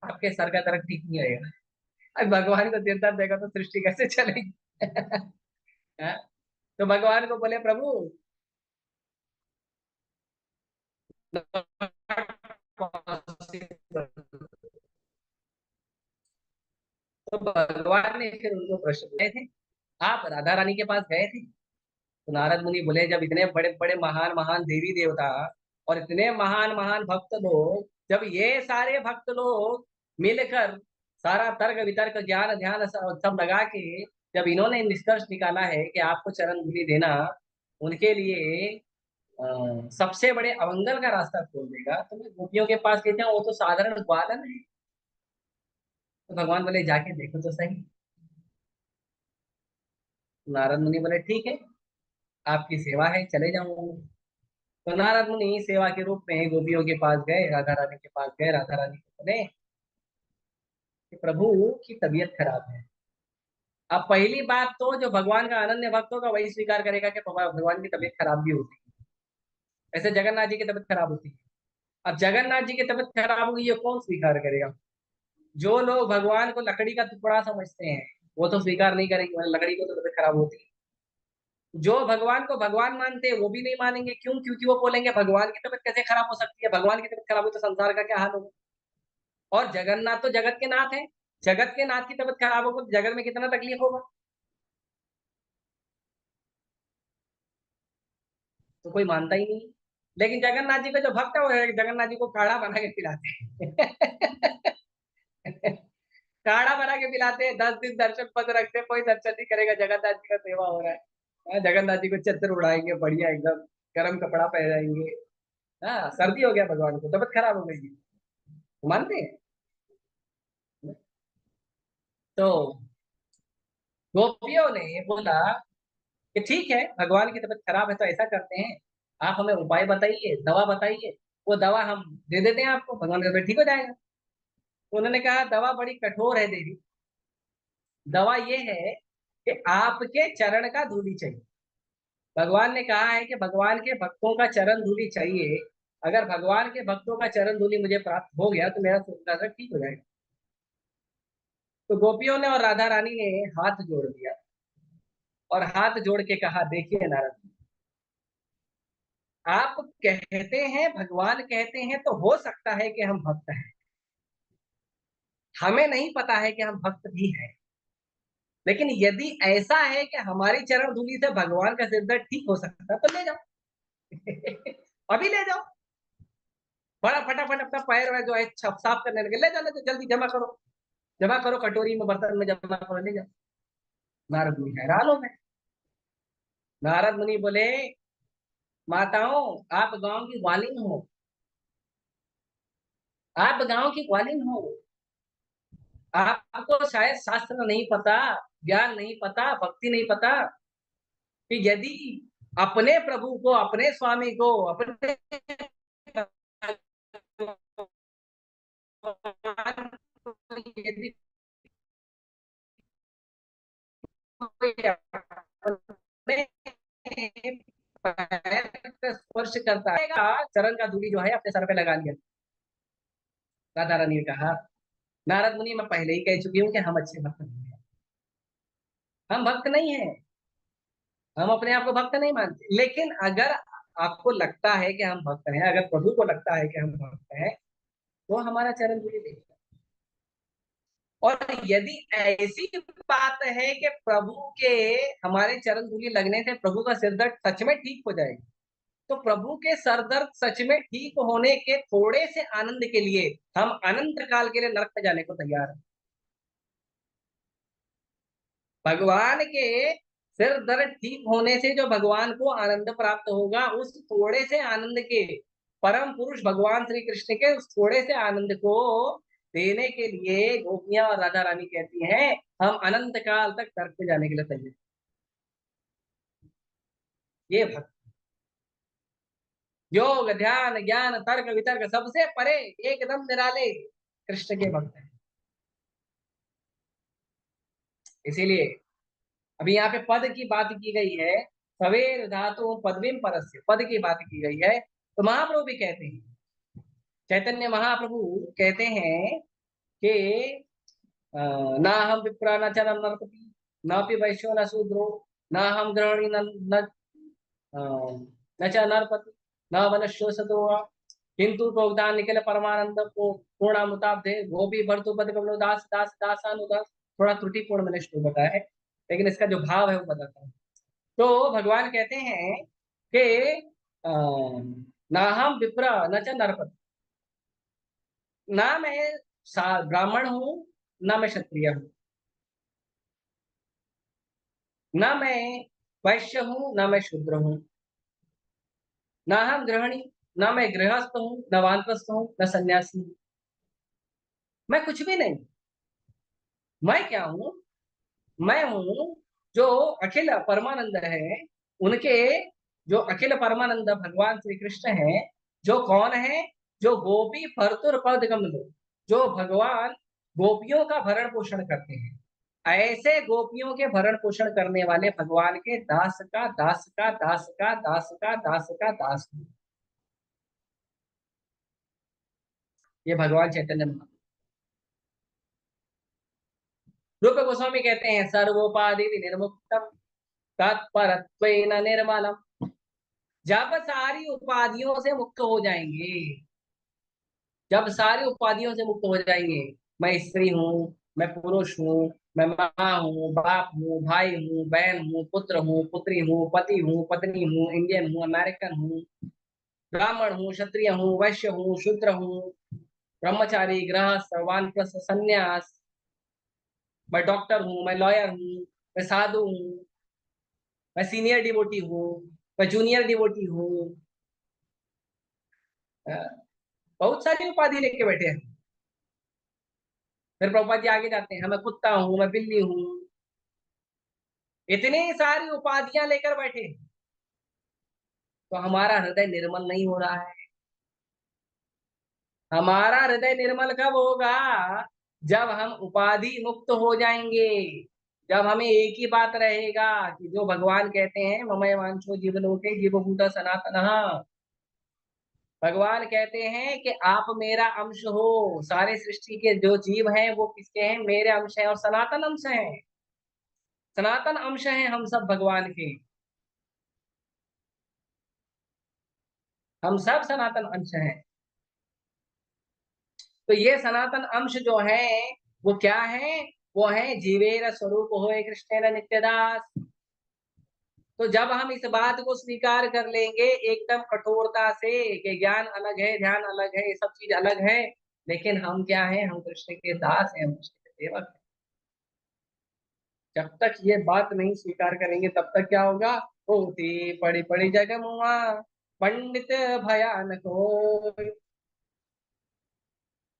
आपके सर का दर्द ठीक नहीं रहेगा। अब भगवान को सिर दर्द देगा तो सृष्टि कैसे चलेगी? हाँ? तो भगवान को बोले प्रभु तो भगवान ने फिर उनको प्रश्न पूछे थे, आप राधा रानी के पास गए थे? तो नारद मुनि बोले जब इतने बड़े बड़े महान महान देवी देवता और इतने महान महान भक्त लोग, जब ये सारे भक्त लोग मिलकर सारा तर्क वितर्क ज्ञान ध्यान सब लगा के जब इन्होंने निष्कर्ष निकाला है कि आपको चरण धूलि देना उनके लिए सबसे बड़े अमंगल का रास्ता खोल देगा, तो मैं गोपियों के पास कहते हैं वो तो साधारण ग्वालन है। तो भगवान बोले जाके देखो तो सही। नारद मुनि बोले ठीक है, आपकी सेवा है, चले जाऊंगा। तो नारद मुनि सेवा के रूप में गोपियों के पास गए, राधा रानी के पास गए। राधा रानी को बोले कि प्रभु की तबीयत खराब है। अब पहली बात तो जो भगवान का अनन्य भक्त होगा वही स्वीकार करेगा कि भगवान की तबीयत खराब भी होती है। ऐसे जगन्नाथ जी की तबीयत खराब होती है। अब जगन्नाथ जी की तबीयत खराब होगी ये कौन स्वीकार करेगा? जो लोग भगवान को लकड़ी का टुकड़ा समझते हैं वो तो स्वीकार नहीं करेंगे, मतलब लकड़ी को तो तबीयत खराब होती है। जो भगवान को भगवान मानते हैं वो भी नहीं मानेंगे, क्यों? क्योंकि वो बोलेंगे भगवान की तबीयत कैसे खराब हो सकती है, भगवान की तबीयत खराब हुई तो संसार का क्या हाल होगा। और जगन्नाथ तो जगत के नाथ है, जगत के नाथ की तबीयत खराब होगी तो जगत में कितना तकलीफ होगा। तो कोई मानता ही नहीं। लेकिन जगन्नाथ जी का जो भक्त है वो जगन्नाथ जी को काढ़ा बना के पिलाते हैं। काढ़ा बना के पिलाते हैं, 10 दिन दर्शन पद रखते हैं, कोई दर्शन नहीं करेगा, जगन्नाथ जी का सेवा हो रहा है। हाँ, जगन्नाथ जी को चद्दर उड़ाएंगे बढ़िया एकदम, गर्म कपड़ा पहनाएंगे। हाँ सर्दी हो गया भगवान को, तबीयत खराब हो गई, मानते हैं। तो गोपियों ने बोला कि ठीक है भगवान की तबीयत खराब है तो ऐसा करते हैं, आप हमें उपाय बताइए, दवा बताइए, वो दवा हम दे देते हैं आपको, भगवान का तबीयत ठीक हो जाएगा। तो उन्होंने कहा दवा बड़ी कठोर है देवी, दवा ये है कि आपके चरण का धूलि चाहिए। भगवान ने कहा है कि भगवान के भक्तों का चरण धूलि चाहिए, अगर भगवान के भक्तों का चरण धूलि मुझे प्राप्त हो गया तो मेरा दर्द ठीक हो जाएगा। तो गोपियों ने और राधा रानी ने हाथ जोड़ दिया और हाथ जोड़ के कहा देखिए नारद, आप कहते हैं भगवान कहते हैं तो हो सकता है कि हम भक्त हैं, हमें नहीं पता है कि हम भक्त भी हैं। लेकिन यदि ऐसा है कि हमारी चरण धूलि से भगवान का सिर दर्द ठीक हो सकता है तो ले जाओ। अभी ले जाओ, बड़ा फटाफट अपना पैर वैर जो है साफ करने लगे, ले जाओ ले जाओ, जल्दी जमा करो, जमा करो कटोरी में बर्तन में जमा करो, ले जाओ। नारद मुनि हैरान हो गए। नारद मुनि बोले माताओं आप गांव की ग्वालिन हो, आप गांव की ग्वालिन हो, आपको शायद शास्त्र नहीं पता, ज्ञान नहीं पता, भक्ति नहीं पता कि यदि अपने प्रभु को, अपने स्वामी को, अपने यदि स्पर्श करता है चरण का धूलि जो है अपने सर पे लगा लिया। राधा रानी ने कहा नारद मुनि मैं पहले ही कह चुकी हूँ कि हम अच्छे भक्त नहीं है, हम भक्त नहीं है, हम अपने आप को भक्त नहीं मानते। लेकिन अगर आपको लगता है कि हम भक्त हैं, अगर प्रभु को लगता है कि हम भक्त हैं तो हमारा चरण धूलि देखिए। और यदि ऐसी बात है कि प्रभु के हमारे चरण धूलि लगने से प्रभु का सिर दर्द सच में ठीक हो जाएगा, तो प्रभु के सर दर्द सच में ठीक होने के थोड़े से आनंद के लिए हम अनंत काल के लिए नरक में जाने को तैयार हैं। भगवान के सिर दर्द ठीक होने से जो भगवान को आनंद प्राप्त होगा, उस थोड़े से आनंद के परम पुरुष भगवान श्री कृष्ण के उस थोड़े से आनंद को देने के लिए गोपियां और राधा रानी कहती हैं हम अनंत काल तक नरक में जाने के लिए तैयार। ये भक्त योग ध्यान ज्ञान तर्क वितर्क सबसे परे एकदम निराले कृष्ण के भक्त हैं। इसीलिए अभी यहाँ पे पद की बात की गई है, सवेर धातु पदवीम परस्य, पद की बात की गई है। तो महाप्रभु भी कहते हैं, चैतन्य महाप्रभु कहते हैं कि ना हम विप्रा न च नरपति न पि वैश्यो न शूद्रो न हम गृहणी न अ, न च नरपति न वनश्यो सतो वा, किंतु प्रोक्ता निखिल परमानंद को पूर्णामुताब्धे गोपी भर्तुपद कमलो दास दास दासानुदास। थोड़ा त्रुटिपूर्ण मैंने श्लोक बताया है, लेकिन इसका जो भाव है वो बताता हूँ। तो भगवान कहते हैं कि अ, ना हम विप्र न च नरपति, ना मैं ब्राह्मण हूँ ना मैं क्षत्रिय हूँ, ना मैं वैश्य हूँ ना मैं शूद्र हूँ, ना हम गृहिणी, ना मैं गृहस्थ हूँ न वानप्रस्थ हूँ न सन्यासी हूँ। मैं कुछ भी नहीं। मैं क्या हूँ? मैं हूँ जो अखिल परमानंद है, उनके जो अखिल परमानंद भगवान श्री कृष्ण है, जो कौन है? जो गोपी भर्तुर पद कमलो, जो भगवान गोपियों का भरण पोषण करते हैं। ऐसे गोपियों के भरण पोषण करने वाले भगवान के दास का दास का दास का दास का दास का दास हूँ। ये भगवान चैतन्य महाप्रभु। रूप गोस्वामी कहते हैं सर्वोपाधि निर्मुक्तम तत्परत्वेन निर्मलम। जब सारी उपाधियों से मुक्त हो जाएंगे, जब सारी उपाधियों से मुक्त हो जाएंगे, मैं स्त्री हूँ, मैं पुरुष हूँ, मैं माँ हूँ, बाप हूँ, भाई हूँ, बहन हूँ, पुत्र हूँ, पुत्री हूँ, पति हूँ, पत्नी हूँ, इंडियन हूँ, अमेरिकन हूँ, ब्राह्मण हूँ, क्षत्रिय हूँ, वैश्य हूँ, शूद्र हूँ, ब्रह्मचारी, गृहस्थ, वानप्रस्थ, संन्यास, मैं डॉक्टर हूँ, मैं लॉयर हूँ, मैं साधु हूँ, मैं सीनियर डिवोटी हूँ, मैं जूनियर डिवोटी हूँ। बहुत सारी उपाधि लेके बैठे हैं। फिर प्रभुपाद जी आगे जाते हैं, मैं कुत्ता हूँ, मैं बिल्ली हूँ, इतनी सारी उपाधियां लेकर बैठे हैं। तो हमारा हृदय निर्मल नहीं हो रहा है। हमारा हृदय निर्मल कब होगा? जब हम उपाधि मुक्त हो जाएंगे, जब हमें एक ही बात रहेगा कि जो भगवान कहते हैं ममय वांछो जीवलोके जीवभूता सनातन। भगवान कहते हैं कि आप मेरा अंश हो। सारे सृष्टि के जो जीव हैं वो किसके हैं? मेरे अंश हैं और सनातन अंश हैं। सनातन अंश हैं हम सब भगवान के। हम सब सनातन अंश हैं। तो ये सनातन अंश जो है वो क्या है? वो है जीवेर स्वरूप होए कृष्णेर नित्यदास। तो जब हम इस बात को स्वीकार कर लेंगे एकदम कठोरता से कि ज्ञान अलग है, ध्यान अलग है, ये सब चीज अलग है, लेकिन हम क्या हैं? हम कृष्ण के दास हैं, हम कृष्ण के सेवक हैं। जब तक ये बात नहीं स्वीकार करेंगे तब तक क्या होगा? होती पड़ी पड़ी जग मुआ पंडित भयानक हो।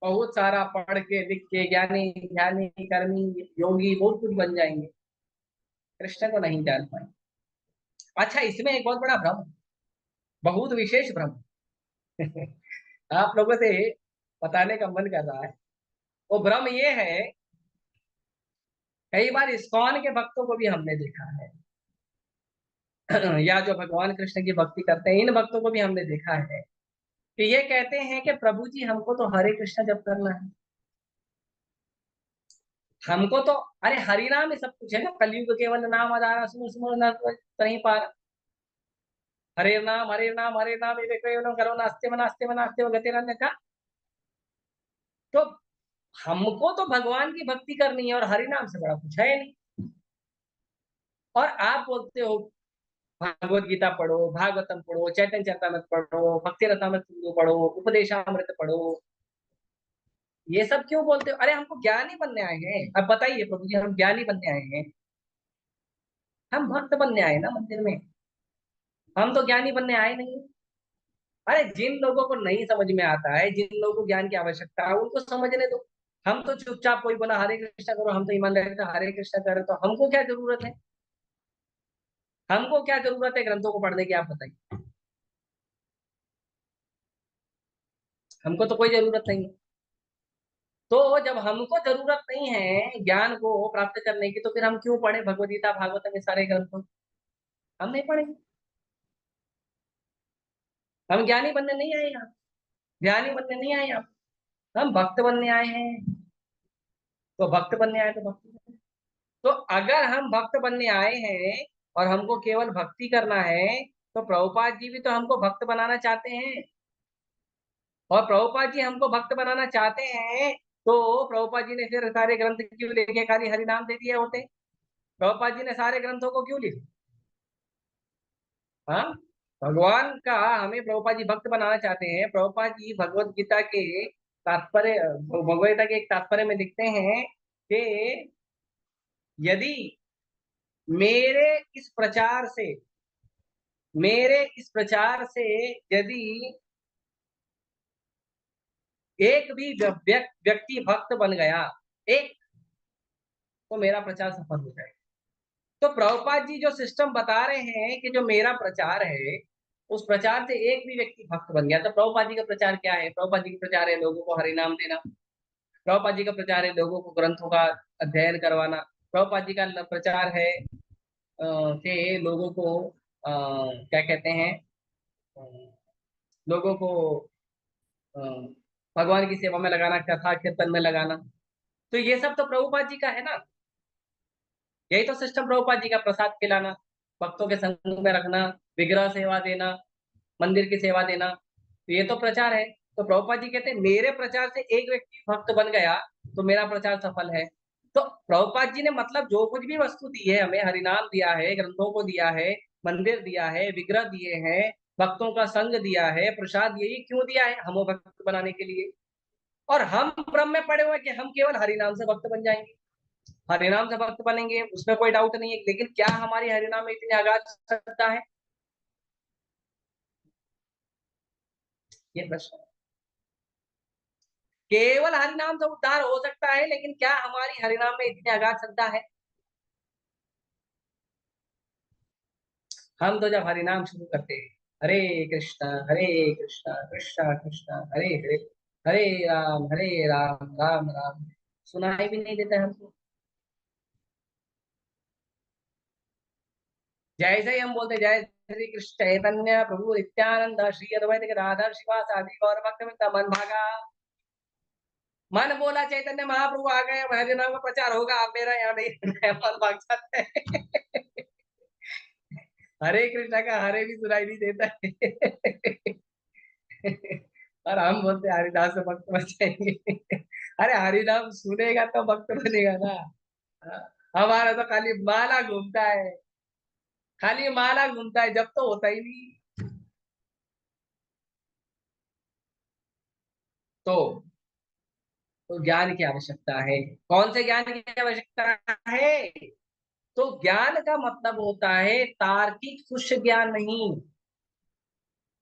बहुत सारा पढ़ के लिख के ज्ञानी ज्ञानी कर्मी योगी बहुत कुछ बन जाएंगे, कृष्ण को नहीं जान पाएंगे। अच्छा, इसमें एक बहुत बड़ा भ्रम, बहुत विशेष भ्रम आप लोगों से बताने का मन कर रहा है। वो भ्रम ये है, कई बार इस्कॉन के भक्तों को भी हमने देखा है या जो भगवान कृष्ण की भक्ति करते हैं इन भक्तों को भी हमने देखा है कि ये कहते हैं कि प्रभु जी हमको तो हरे कृष्ण जप करना है, हमको तो अरे हरि नाम ही सब कुछ है ना। कलयुग केवल नाम आधारा सुनो सुनो न कहीं पार। हरे नाम ये केवलम करो नास्ते नास्ते नास्ते व गतिरन्य का। तो हमको तो भगवान की भक्ति करनी है और हरि नाम से बड़ा कुछ है नहीं। और आप बोलते हो भागवत गीता पढ़ो, भागवतम पढ़ो, चैतन्य चरितामृत पढ़ो, भक्ति रसामृत सिंधु पढ़ो, उपदेशामृत पढ़ो, ये सब क्यों बोलते हो? अरे हमको ज्ञानी बनने आए हैं। अब बताइए प्रभु जी, हम ज्ञानी बनने आए हैं, हम भक्त बनने आए ना मंदिर में, हम तो ज्ञानी बनने आए नहीं। अरे जिन लोगों को नहीं समझ में आता है, जिन लोगों को ज्ञान की आवश्यकता है, उनको समझने दो। हम तो चुपचाप कोई बोला हरे कृष्णा करो, हम तो ईमानदारी से हरे कृष्णा करें, तो हमको क्या जरूरत है? हमको क्या जरूरत है ग्रंथों को पढ़ने की? आप बताइए। हमको तो कोई जरूरत नहीं है। तो जब हमको जरूरत नहीं है ज्ञान को प्राप्त करने की, तो फिर हम क्यों पढ़े भगवद गीता भागवत में सारे ग्रंथों? हम नहीं पढ़ेंगे। हम ज्ञानी बनने नहीं आए यहाँ, ज्ञानी बनने नहीं आए यहाँ, हम भक्त बनने आए हैं। तो भक्त बनने आए तो भक्त बने। तो अगर हम भक्त बनने आए हैं और हमको केवल भक्ति करना है, तो प्रभुपाद जी भी तो हमको भक्त बनाना चाहते हैं। और प्रभुपाद जी हमको भक्त बनाना चाहते हैं, तो प्रभुपाद जी ने फिर सारे ग्रंथ क्यों लिखे? खाली हरि नाम दे दिए होते? प्रभुपाद जी ने सारे ग्रंथों को क्यों लिखा? हाँ, भगवान का हमें प्रभुपाद जी भक्त बनाना चाहते हैं। प्रभुपाद जी भगवत गीता के तात्पर्य, भगवत गीता के एक तात्पर्य में लिखते हैं कि यदि मेरे इस प्रचार से, मेरे इस प्रचार से यदि एक भी व्यक्ति भक्त बन गया, एक, तो मेरा प्रचार सफल हो जाएगा। तो प्रभुपाद जी जो सिस्टम बता रहे हैं कि जो मेरा प्रचार है, उस प्रचार से एक भी व्यक्ति भक्त बन गया। तो प्रभुपाद जी का प्रचार क्या है? प्रभुपाद जी का प्रचार है लोगों को हरि नाम देना। प्रभुपाद जी का प्रचार है लोगों को ग्रंथों का अध्ययन करवाना। प्रभुपाद जी का प्रचार है कि लोगों को क्या कहते हैं, अ, लोगों को अ, भगवान की सेवा में लगाना, कथा कीर्तन में लगाना। तो ये सब तो प्रभुपाद जी का है ना। यही तो सिस्टम प्रभुपाद जी का, प्रसाद खिलाना, भक्तों के संग में रखना, विग्रह सेवा देना, मंदिर की सेवा देना, तो ये तो प्रचार है। तो प्रभुपाद जी कहते हैं मेरे प्रचार से एक व्यक्ति भक्त बन गया तो मेरा प्रचार सफल है। तो प्रभुपाद जी ने मतलब जो कुछ भी वस्तु दी है हमें, हरिनाम दिया है, ग्रंथों को दिया है, मंदिर दिया है, विग्रह दिए हैं, भक्तों का संग दिया है, प्रसाद, यही क्यों दिया है? हमें भक्त बनाने के लिए। और हम भ्रम में पड़े हुए कि हम केवल हरिनाम से भक्त बन जाएंगे, हरिनाम से भक्त बनेंगे, उसमें कोई डाउट नहीं है। लेकिन क्या हमारी हरिनाम में इतनी अगाध श्रद्धा है? ये प्रश्न है। केवल हरिनाम से उद्धार हो सकता है, लेकिन क्या हमारी हरिनाम में इतनी अगाध श्रद्धा है? हम तो जब हरिनाम शुरू करते हैं, हरे हरे कृष्णा कृष्णा कृष्णा हरे हरे, हरे राम राम राम, सुनाई भी नहीं देता है हमको। जैसे ही हम बोलते जय श्री कृष्ण चैतन्य प्रभु नित्यानंद श्री अद्वैत गदाधर शिवासादि गौर भक्त मन भागा, मन बोला चैतन्य महाप्रभु आ गए, हरिनाम का प्रचार होगा, अब मेरा यहाँ नहीं, मन भाग जाता है। हरे कृष्णा का हरे भी सुनाई नहीं देता है। और हम बोलते हरिदास से भक्त बन जाएंगे। अरे हरिनाम सुनेगा तो भक्त बनेगा ना। हमारा तो खाली माला घूमता है, खाली माला घूमता है, जब तो होता ही नहीं। तो ज्ञान की आवश्यकता है। कौन से ज्ञान की आवश्यकता है? तो ज्ञान का मतलब होता है तार्किक शुष्क ज्ञान नहीं।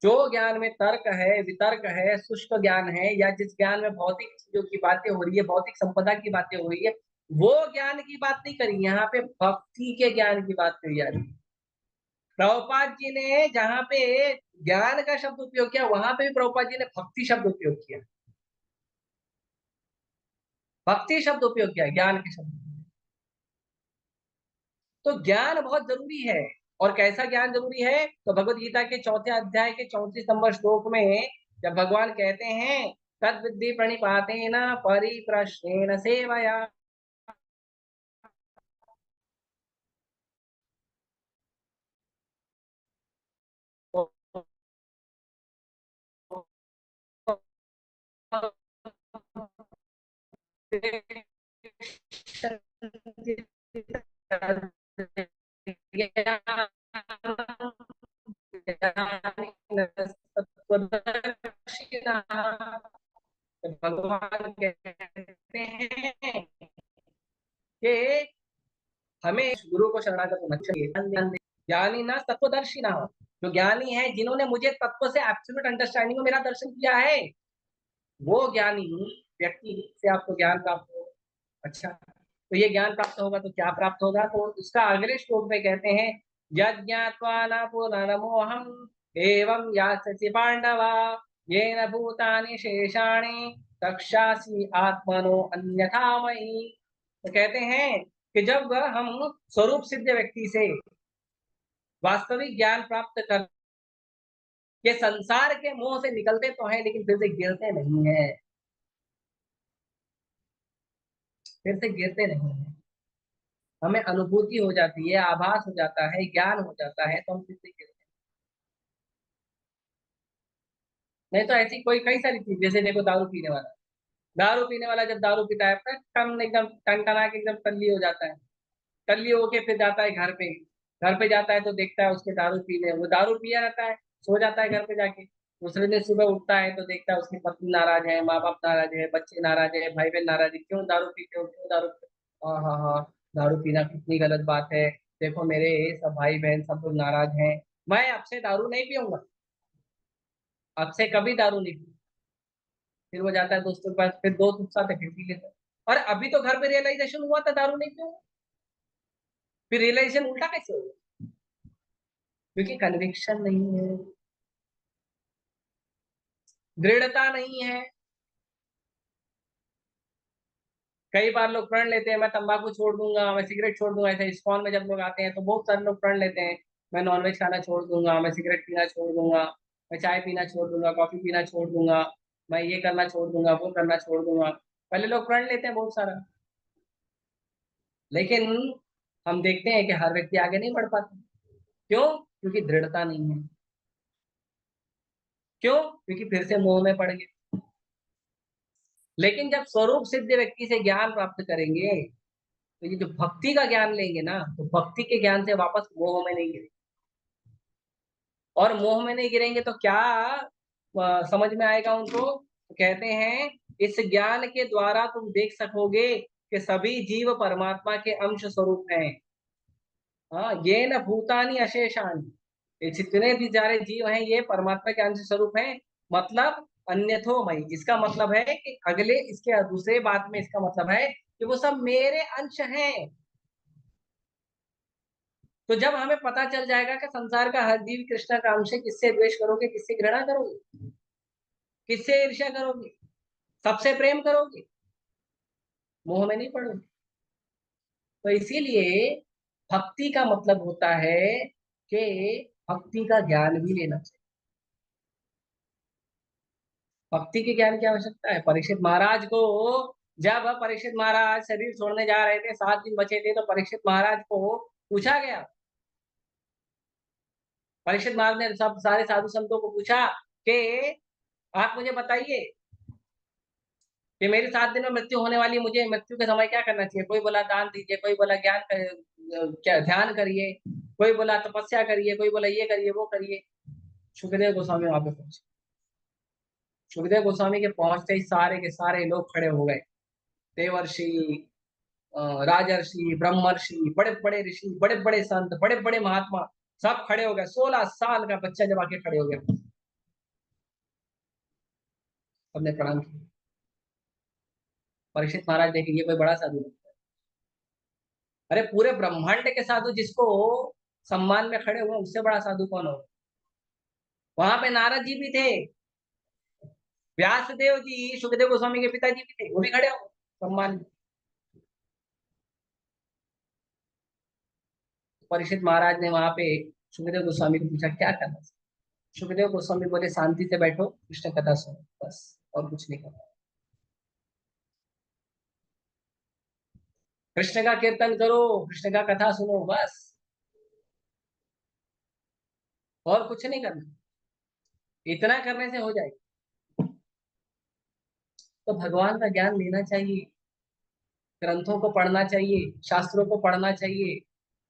जो ज्ञान में तर्क है, वितर्क है, शुष्क ज्ञान है, या जिस ज्ञान में भौतिक चीजों की बातें हो रही है, भौतिक संपदा की बातें हो रही है, वो ज्ञान की बात नहीं करी। यहाँ पे भक्ति के ज्ञान की बात करी जा रही है। प्रभुपाद जी ने जहाँ पे ज्ञान का शब्द उपयोग किया, वहां पे भी प्रभुपाद जी ने भक्ति शब्द उपयोग किया, भक्ति शब्द उपयोग किया ज्ञान के शब्द। तो ज्ञान बहुत जरूरी है। और कैसा ज्ञान जरूरी है? तो भगवत गीता के 4 अध्याय के 34 नंबर श्लोक में जब भगवान कहते हैं तद विद्धि प्रणिपातेन परिप्रश्नेन सेवया, भगवान कहते हैं कि हमें गुरु को शरणागत होना चाहिए। ज्ञानी ना तत्वदर्शी ना हो, जो ज्ञानी है, जिन्होंने मुझे तत्व से एब्सोल्यूट अंडरस्टैंडिंग में मेरा दर्शन किया है, वो ज्ञानी व्यक्ति से आपको ज्ञान प्राप्त हो। अच्छा, तो ये ज्ञान प्राप्त होगा तो क्या प्राप्त होगा? तो उसका अगले श्लोक में कहते हैं यज्ञात्वा न पुनर्मोहम एवं यास्यसि पांडवा येन भूतानि शेषाणि तक्षासि आत्मनो अन्यथा मयि। तो कहते हैं कि जब हम स्वरूप सिद्ध व्यक्ति से वास्तविक ज्ञान प्राप्त कर ये संसार के मोह से निकलते तो हैं, लेकिन फिर से गिरते नहीं है, फिर से गिरते नहीं है। हमें अनुभूति हो जाती है, आभास हो जाता है, ज्ञान हो जाता है, तो हम फिर से गिरते हैं। नहीं तो ऐसी कोई कई सारी चीज, जैसे देखो दारू पीने वाला जब दारू पीता है फिर टन एकदम टनटना के एकदम टल्ली हो जाता है। टल्ली होके फिर जाता है घर पे जाता है तो देखता है उसके दारू पीने, वो दारू पिया रहता है, सो जाता है घर पे जाके। दूसरे दिन सुबह उठता है तो देखता है उसकी पत्नी नाराज है, माँ बाप नाराज है, बच्चे नाराज है, भाई बहन नाराज है, क्यों दारू पीते हो, क्यों दारू पीते हो? हाँ हाँ हाँ, दारू पीना कितनी गलत बात है, देखो मेरे सब भाई बहन सब लोग नाराज हैं, मैं अब से दारू नहीं पीऊंगा, अब से कभी दारू नहीं पीऊंगा। फिर वो जाता है दोस्तों के पास, फिर दोस्त उत्साह फिर पी लेता है। और अभी तो घर पे रियलाइजेशन हुआ था दारू नहीं पीऊंगा, फिर रियलाइजेशन उल्टा कैसे हुआ? क्योंकि कन्विक्शन नहीं है, दृढ़ता नहीं है। कई बार लोग प्रण लेते हैं, मैं तंबाकू छोड़ दूंगा, मैं सिगरेट छोड़ दूंगा, ऐसे इस्कॉन में जब लोग आते हैं तो बहुत सारे लोग प्रण लेते हैं, मैं नॉनवेज खाना छोड़ दूंगा, मैं सिगरेट पीना छोड़ दूंगा, मैं चाय पीना छोड़ दूंगा, कॉफी पीना छोड़ दूंगा, मैं ये करना छोड़ दूंगा, वो करना छोड़ दूंगा। पहले लोग प्रण लेते हैं बहुत सारा, लेकिन हम देखते हैं कि हर व्यक्ति आगे नहीं बढ़ पाता। क्यों? क्योंकि दृढ़ता नहीं है। क्यों? क्योंकि फिर से मोह में पड़ गए। लेकिन जब स्वरूप सिद्ध व्यक्ति से ज्ञान प्राप्त करेंगे, तो ये जो भक्ति का ज्ञान लेंगे ना, तो भक्ति के ज्ञान से वापस मोह में नहीं गिरेंगे। और मोह में नहीं गिरेंगे तो क्या समझ में आएगा उनको? तो कहते हैं इस ज्ञान के द्वारा तुम देख सकोगे कि सभी जीव परमात्मा के अंश स्वरूप हैं। हाँ, ये न भूतानी अशेषानी, ये जितने भी सारे जीव हैं ये परमात्मा के अंश स्वरूप हैं। मतलब अन्यथोमयी, इसका मतलब है कि अगले इसके दूसरे बात में इसका मतलब है कि वो सब मेरे अंश हैं। तो जब हमें पता चल जाएगा कि संसार का हर जीव कृष्ण का अंश है, किससे द्वेष करोगे, किससे घृणा करोगे, किससे ईर्ष्या करोगे, सबसे प्रेम करोगे, मोह में नहीं पड़ोगे। तो इसीलिए भक्ति का मतलब होता है कि भक्ति का ज्ञान भी लेना चाहिए। भक्ति के ज्ञान की आवश्यकता है। परीक्षित महाराज को, जब परीक्षित महाराज शरीर छोड़ने जा रहे थे, 7 दिन बचे थे, तो परीक्षित महाराज को पूछा गया, परीक्षित महाराज ने सब सारे साधु संतों को पूछा कि आप मुझे बताइए कि मेरी 7 दिन में मृत्यु होने वाली, मुझे मृत्यु के समय क्या करना चाहिए? कोई बोला दान दीजिए, कोई बोला क्या ध्यान करिए, कोई बोला तपस्या करिए, कोई बोला ये करिए वो करिए। सुखदेव गोस्वामी वहां पे पहुंचे। सुखदेव गोस्वामी के पहुंचते ही सारे के सारे लोग खड़े हो गए, देवर्षि, राजर्षि, ब्रह्मर्षि, बड़े बड़े ऋषि, बड़े बड़े संत, बड़े बड़े महात्मा, सब खड़े हो गए। 16 साल का बच्चा जब आके खड़े हो गया, सबने प्रणाम किया। परीक्षित महाराज देखे ये कोई बड़ा साधु है। अरे पूरे ब्रह्मांड के साधु जिसको सम्मान में खड़े हुए, उससे बड़ा साधु कौन हो? वहां पे नारद जी भी थे, व्यासदेव जी, सुखदेव गोस्वामी के पिताजी भी थे, वो भी खड़े हो सम्मान में। परीक्षित महाराज ने वहां पे सुखदेव गोस्वामी को पूछा क्या करना है? सुखदेव गोस्वामी बोले शांति से बैठो, कृष्ण कथा सुनो, बस, और कुछ नहीं करना। कृष्ण का कीर्तन करो, कृष्ण का कथा सुनो, बस, और कुछ नहीं करना। इतना करने से हो जाएगा। तो भगवान का ज्ञान लेना चाहिए, ग्रंथों को पढ़ना चाहिए, शास्त्रों को पढ़ना चाहिए।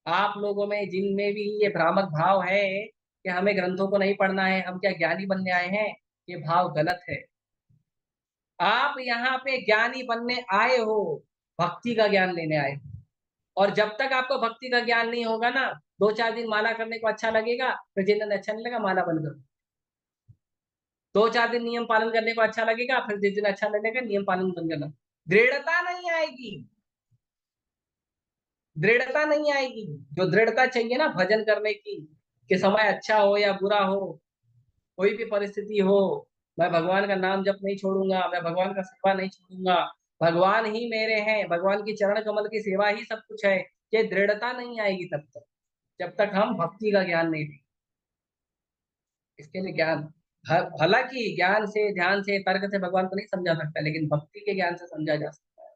आप लोगों में जिनमें भी ये भ्रामक भाव है कि हमें ग्रंथों को नहीं पढ़ना है, हम क्या ज्ञानी बनने आए हैं, ये भाव गलत है। आप यहाँ पे ज्ञानी बनने आए हो, भक्ति का ज्ञान लेने आए हो। और जब तक आपको भक्ति का ज्ञान नहीं होगा ना, 2-4 दिन माला करने को अच्छा लगेगा, फिर जिन दिन अच्छा नहीं लगा माला बंद करो। 2-4 दिन नियम पालन करने को अच्छा लगेगा, फिर जिस दिन अच्छा लगेगा नियम पालन बंद करना। दृढ़ता नहीं आएगी, दृढ़ता नहीं आएगी। जो दृढ़ता चाहिए ना भजन करने की, कि समय अच्छा हो या बुरा हो, कोई भी परिस्थिति हो, मैं भगवान का नाम जप नहीं छोड़ूंगा, मैं भगवान का सेवा नहीं छोड़ूंगा, भगवान ही मेरे हैं, भगवान की चरण कमल की सेवा ही सब कुछ है, ये दृढ़ता नहीं आएगी तब तक, जब तक हम भक्ति का ज्ञान नहीं दें। इसके लिए ज्ञान, हालांकि ज्ञान से, ध्यान से, तर्क से भगवान को नहीं समझा सकता, लेकिन भक्ति के ज्ञान से समझा जा सकता है।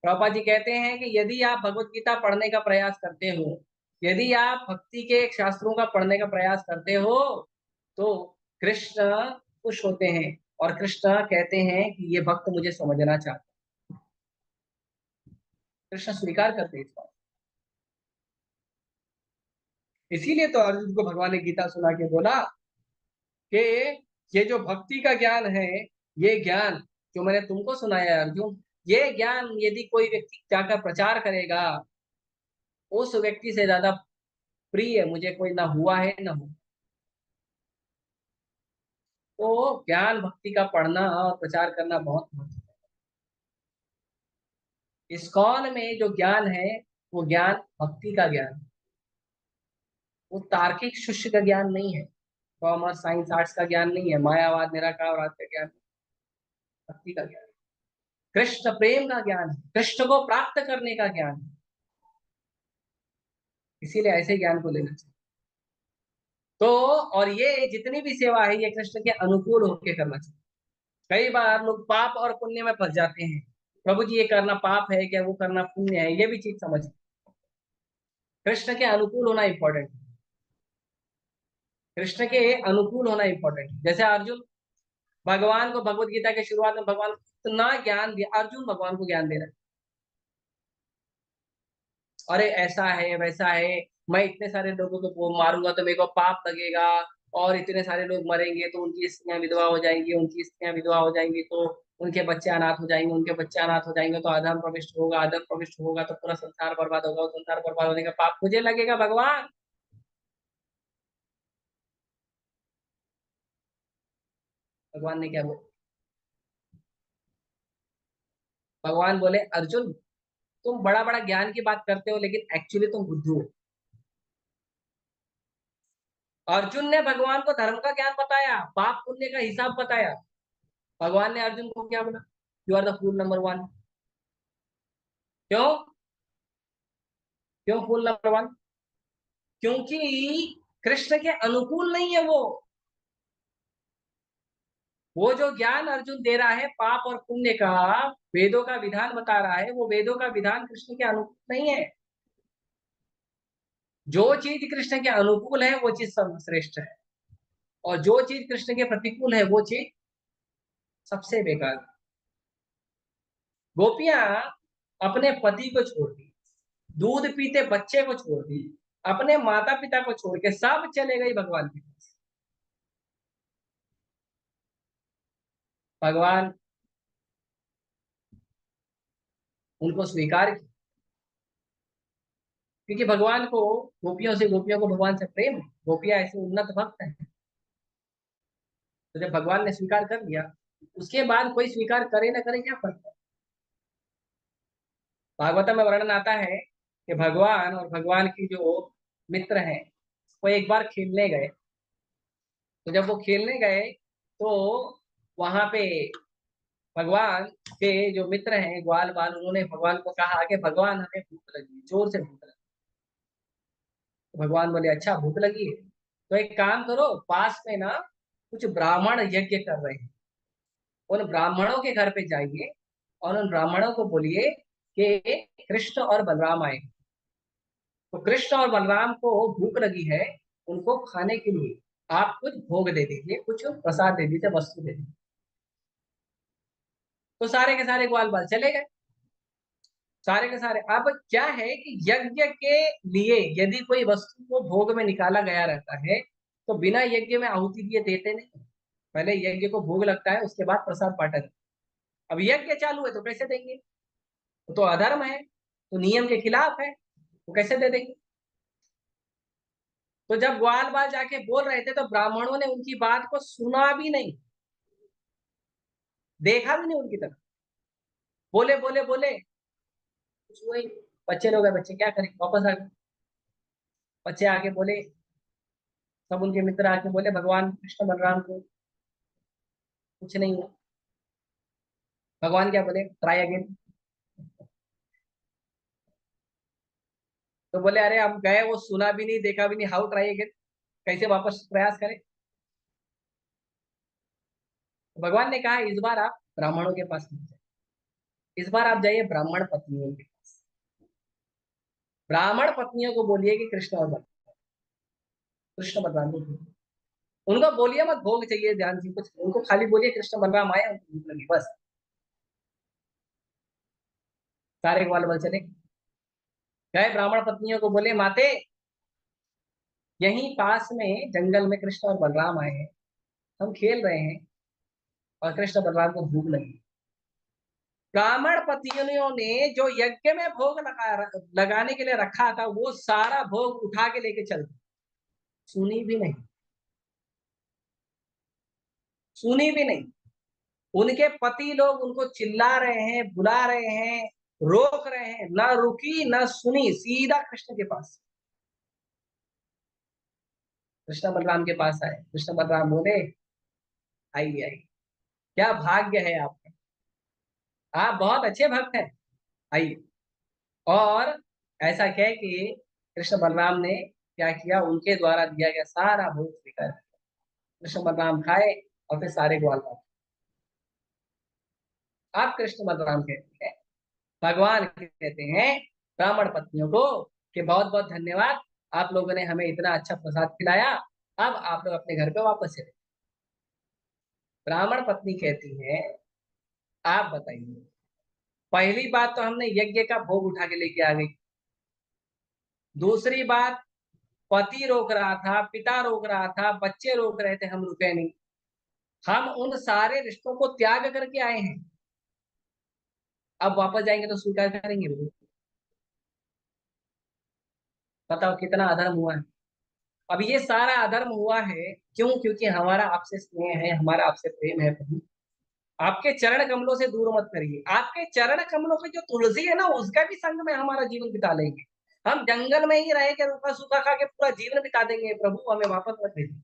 प्रभुपाद जी कहते हैं कि यदि आप भगवत गीता पढ़ने का प्रयास करते हो, यदि आप भक्ति के शास्त्रों का पढ़ने का प्रयास करते हो, तो कृष्ण खुश होते हैं और कृष्ण कहते हैं कि ये भक्त मुझे समझना चाहते हैं। कृष्ण स्वीकार करते हैं इस बात। इसीलिए तो अर्जुन को भगवान ने गीता सुना के बोला कि ये जो भक्ति का ज्ञान है, ये ज्ञान जो मैंने तुमको सुनाया है अर्जुन, ये ज्ञान यदि कोई व्यक्ति जाकर प्रचार करेगा, उस व्यक्ति से ज्यादा प्रिय मुझे कोई ना हुआ है ना हो। तो ज्ञान भक्ति का पढ़ना और प्रचार करना बहुत महत्वपूर्ण है। इस्कॉन में जो ज्ञान है वो ज्ञान भक्ति का ज्ञान है, वो तार्किक शिष्य का ज्ञान नहीं है, कॉमर्स साइंस आर्ट्स का ज्ञान नहीं है, मायावाद निराकारवाद का ज्ञान, भक्ति का ज्ञान, कृष्ण प्रेम का ज्ञान है, कृष्ण को प्राप्त करने का ज्ञान है। इसीलिए ऐसे ज्ञान को लेना चाहिए। तो और ये जितनी भी सेवा है ये कृष्ण के अनुकूल होकर करना चाहिए। कई बार लोग पाप और पुण्य में फंस जाते हैं, प्रभु जी ये करना पाप है क्या, वो करना पुण्य है, ये भी चीज समझ। कृष्ण के अनुकूल होना इंपॉर्टेंट है, कृष्ण के अनुकूल होना इंपॉर्टेंट है। जैसे अर्जुन भगवान को भगवत गीता के शुरुआत में भगवान को इतना ज्ञान दिया, अर्जुन भगवान को ज्ञान दे रहा है, अरे ऐसा है वैसा है, मैं इतने सारे लोगों को मारूंगा तो मेरे को पाप लगेगा, और इतने सारे लोग मरेंगे तो उनकी स्त्रियां विधवा हो जाएंगी, उनकी स्त्रियां विधवा हो जाएंगी तो उनके बच्चे अनाथ हो जाएंगे, उनके बच्चे अनाथ हो जाएंगे तो अधर्म प्रविष्ट होगा, अधर्म प्रविष्ट होगा तो पूरा संसार बर्बाद होगा, संसार बर्बाद होने का पाप मुझे लगेगा भगवान। भगवान ने क्या बोला? भगवान बोले अर्जुन तुम बड़ा बड़ा ज्ञान की बात करते हो लेकिन एक्चुअली तुम बुद्धू हो। अर्जुन ने भगवान को धर्म का ज्ञान बताया, पाप पुण्य का हिसाब बताया, भगवान ने अर्जुन को क्या बोला? You are the fool number one. क्यों? क्यों फूल नंबर वन? क्योंकि कृष्ण के अनुकूल नहीं है वो जो ज्ञान अर्जुन दे रहा है पाप और पुण्य का, वेदों का विधान बता रहा है, वो वेदों का विधान कृष्ण के अनुकूल नहीं है। जो चीज कृष्ण के अनुकूल है वो चीज सर्वश्रेष्ठ है, और जो चीज कृष्ण के प्रतिकूल है वो चीज सबसे बेकार है। गोपियां अपने पति को छोड़ दी, दूध पीते बच्चे को छोड़ दी, अपने माता पिता को छोड़ के सब चले गई भगवान के पास। भगवान उनको स्वीकार किया, क्योंकि भगवान को गोपियों से, गोपियों को भगवान से प्रेम है, गोपियां ऐसे उन्नत भक्त हैं। तो जब भगवान ने स्वीकार कर लिया, उसके बाद कोई स्वीकार करे ना करे क्या फर्क है। भागवतम में वर्णन आता है कि भगवान और भगवान की जो मित्र हैं वो एक बार खेलने गए। तो जब वो खेलने गए तो वहां पे भगवान के जो मित्र हैं ग्वाल बाल, उन्होंने भगवान को कहा कि भगवान हमें भूख लगी, जोर से भूख लगी। तो भगवान बोले अच्छा भूख लगी है तो एक काम करो, पास में ना कुछ ब्राह्मण यज्ञ कर रहे हैं, उन ब्राह्मणों के घर पे जाइए और उन ब्राह्मणों को बोलिए कि कृष्ण और बलराम आए। तो कृष्ण और बलराम को भूख लगी है, उनको खाने के लिए आप कुछ भोग दे दीजिए, कुछ प्रसाद दे दीजिए, वस्तु दे दीजिए। तो सारे के सारे ग्वाल बाल चले गए, सारे के सारे। अब क्या है कि यज्ञ के लिए यदि कोई वस्तु को भोग में निकाला गया रहता है तो बिना यज्ञ में आहुति दिए देते नहीं, पहले यज्ञ को भोग लगता है उसके बाद प्रसाद बांटा जाता है। अब यज्ञ चालू है तो कैसे देंगे? तो अधर्म है, तो नियम के खिलाफ है, तो कैसे दे देंगे? तो जब ग्वाल बाल जाके बोल रहे थे तो ब्राह्मणों ने उनकी बात को सुना भी नहीं, देखा भी नहीं उनकी तरफ, बोले बोले बोले कुछ हुआ ही नहीं। बच्चे लोग हैं, बच्चे क्या करें, वापस आ गए। बच्चे आके बोले, सब उनके मित्र आके बोले भगवान कृष्ण बलराम को कुछ नहीं हुआ। भगवान क्या बोले, ट्राई अगेन। तो बोले अरे हम गए, वो सुना भी नहीं देखा भी नहीं, हाउ ट्राई अगेन, कैसे वापस प्रयास करें। तो भगवान ने कहा इस बार आप ब्राह्मणों के पास मत जाइए, इस बार आप जाइए ब्राह्मण पत्नियों के पास। ब्राह्मण पत्नियों को बोलिए कि कृष्ण और बलराम, कृष्ण बलराम को बोलिए। उनको बोलिए मत भोग चाहिए ध्यान से कुछ, उनको खाली बोलिए कृष्ण बलराम आए, उनको भूख लगी, बस। सारे ग्वाल बल चले गए, ब्राह्मण पत्नियों को बोले माते यहीं पास में जंगल में कृष्ण और बलराम आए हैं, हम खेल रहे हैं और कृष्ण बलराम को भूख लगी। ब्राह्मण पत्नियों ने जो यज्ञ में भोग लगाने के लिए रखा था वो सारा भोग उठा के लेके चल दी, सुनी भी नहीं, सुनी भी नहीं। उनके पति लोग उनको चिल्ला रहे हैं, बुला रहे हैं, रोक रहे हैं, ना रुकी ना सुनी, सीधा कृष्ण के पास, कृष्ण बलराम के पास आए। कृष्ण बलराम बोले आइए आइए, क्या भाग्य है आपका, आप बहुत अच्छे भक्त हैं, आइए। और ऐसा कह के कृष्ण बलराम ने क्या किया, उनके द्वारा दिया गया सारा भोग स्वीकार किया। कृष्ण बलराम खाए और फिर सारे ग्वाल बांटे। आप कृष्ण बलराम कहते हैं, भगवान कहते हैं ब्राह्मण पत्नियों को कि बहुत बहुत धन्यवाद, आप लोगों ने हमें इतना अच्छा प्रसाद खिलाया, अब आप लोग अपने घर पे वापस चले। ब्राह्मण पत्नी कहती है आप बताइए, पहली बात तो हमने यज्ञ का भोग उठा के लेके आ गई, दूसरी बात पति रोक रहा था, पिता रोक रहा था, बच्चे रोक रहे थे, हम रुके नहीं, हम उन सारे रिश्तों को त्याग करके आए हैं, अब वापस जाएंगे तो स्वीकार करेंगे वो? बताओ कितना अधर्म हुआ है। अब ये सारा अधर्म हुआ है क्यों? क्योंकि हमारा आपसे स्नेह है, हमारा आपसे प्रेम है प्रभु, आपके चरण कमलों से दूर मत करिए। आपके चरण कमलों की जो तुलसी है ना, उसका भी संग में हमारा जीवन बिता लेंगे, हम जंगल में ही रह के रूखा सूखा खा के पूरा जीवन बिता देंगे, प्रभु हमें वापस मत भेजिए।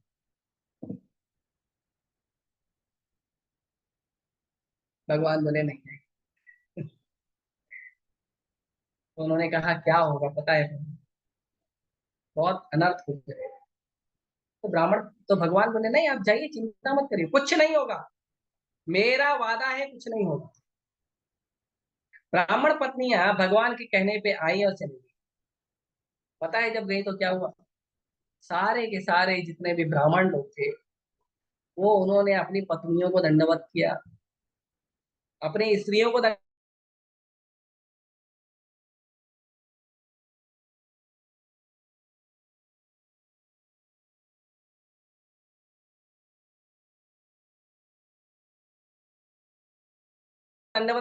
भगवान बोले नहीं। तो उन्होंने कहा क्या होगा पता है प्रभु? बहुत अनर्थ हो जाएगा। तो ब्राह्मण, तो भगवान बोले नहीं आप जाइए, चिंता मत करिए, कुछ नहीं होगा, मेरा वादा है कुछ नहीं होगा। ब्राह्मण पत्नियां भगवान के कहने पे आई और चली गई। पता है जब गई तो क्या हुआ, सारे के सारे जितने भी ब्राह्मण लोग थे वो उन्होंने अपनी पत्नियों को दंडवत किया, अपनी स्त्रियों को दंडवत